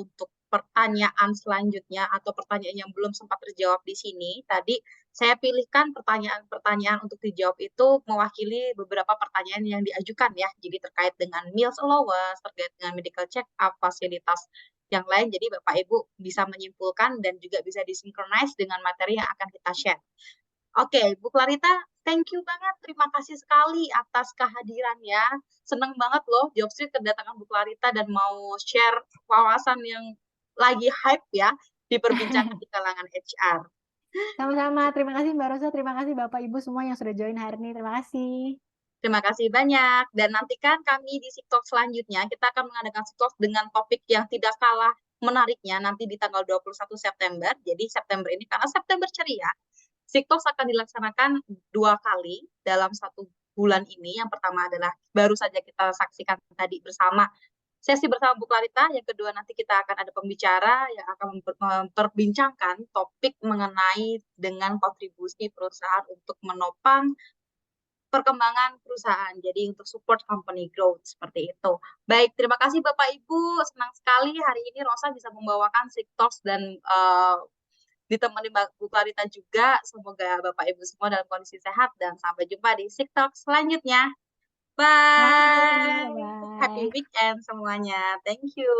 untuk pertanyaan selanjutnya atau pertanyaan yang belum sempat terjawab di sini. Tadi saya pilihkan pertanyaan-pertanyaan untuk dijawab itu mewakili beberapa pertanyaan yang diajukan ya. Jadi terkait dengan meals allowance, terkait dengan medical check up, fasilitas yang lain. Jadi Bapak Ibu bisa menyimpulkan dan juga bisa disinkronize dengan materi yang akan kita share. Oke, Bu Clarita, thank you banget. Terima kasih sekali atas kehadirannya. Senang banget loh Jobstreet kedatangan Bu Clarita dan mau share wawasan yang lagi hype ya diperbincangkan di kalangan HR. Sama-sama, terima kasih Mbak Rosa, terima kasih Bapak Ibu semua yang sudah join hari ini, terima kasih. Terima kasih banyak. Dan nantikan kami di Siktalk selanjutnya. Kita akan mengadakan Siktalk dengan topik yang tidak kalah menariknya nanti di tanggal 21 September. Jadi September ini karena September ceria, Siktalk akan dilaksanakan 2 kali dalam 1 bulan ini. Yang pertama adalah baru saja kita saksikan tadi bersama sesi bersama Bu Clarita, yang kedua nanti kita akan ada pembicara yang akan memperbincangkan topik mengenai dengan kontribusi perusahaan untuk menopang perkembangan perusahaan. Jadi untuk support company growth seperti itu. Baik, terima kasih Bapak Ibu. Senang sekali hari ini Rosa bisa membawakan Siktos dan ditemani Bu Clarita juga. Semoga Bapak Ibu semua dalam kondisi sehat dan sampai jumpa di Siktos selanjutnya. Bye, Bye. Happy bye. weekend semuanya. Thank you.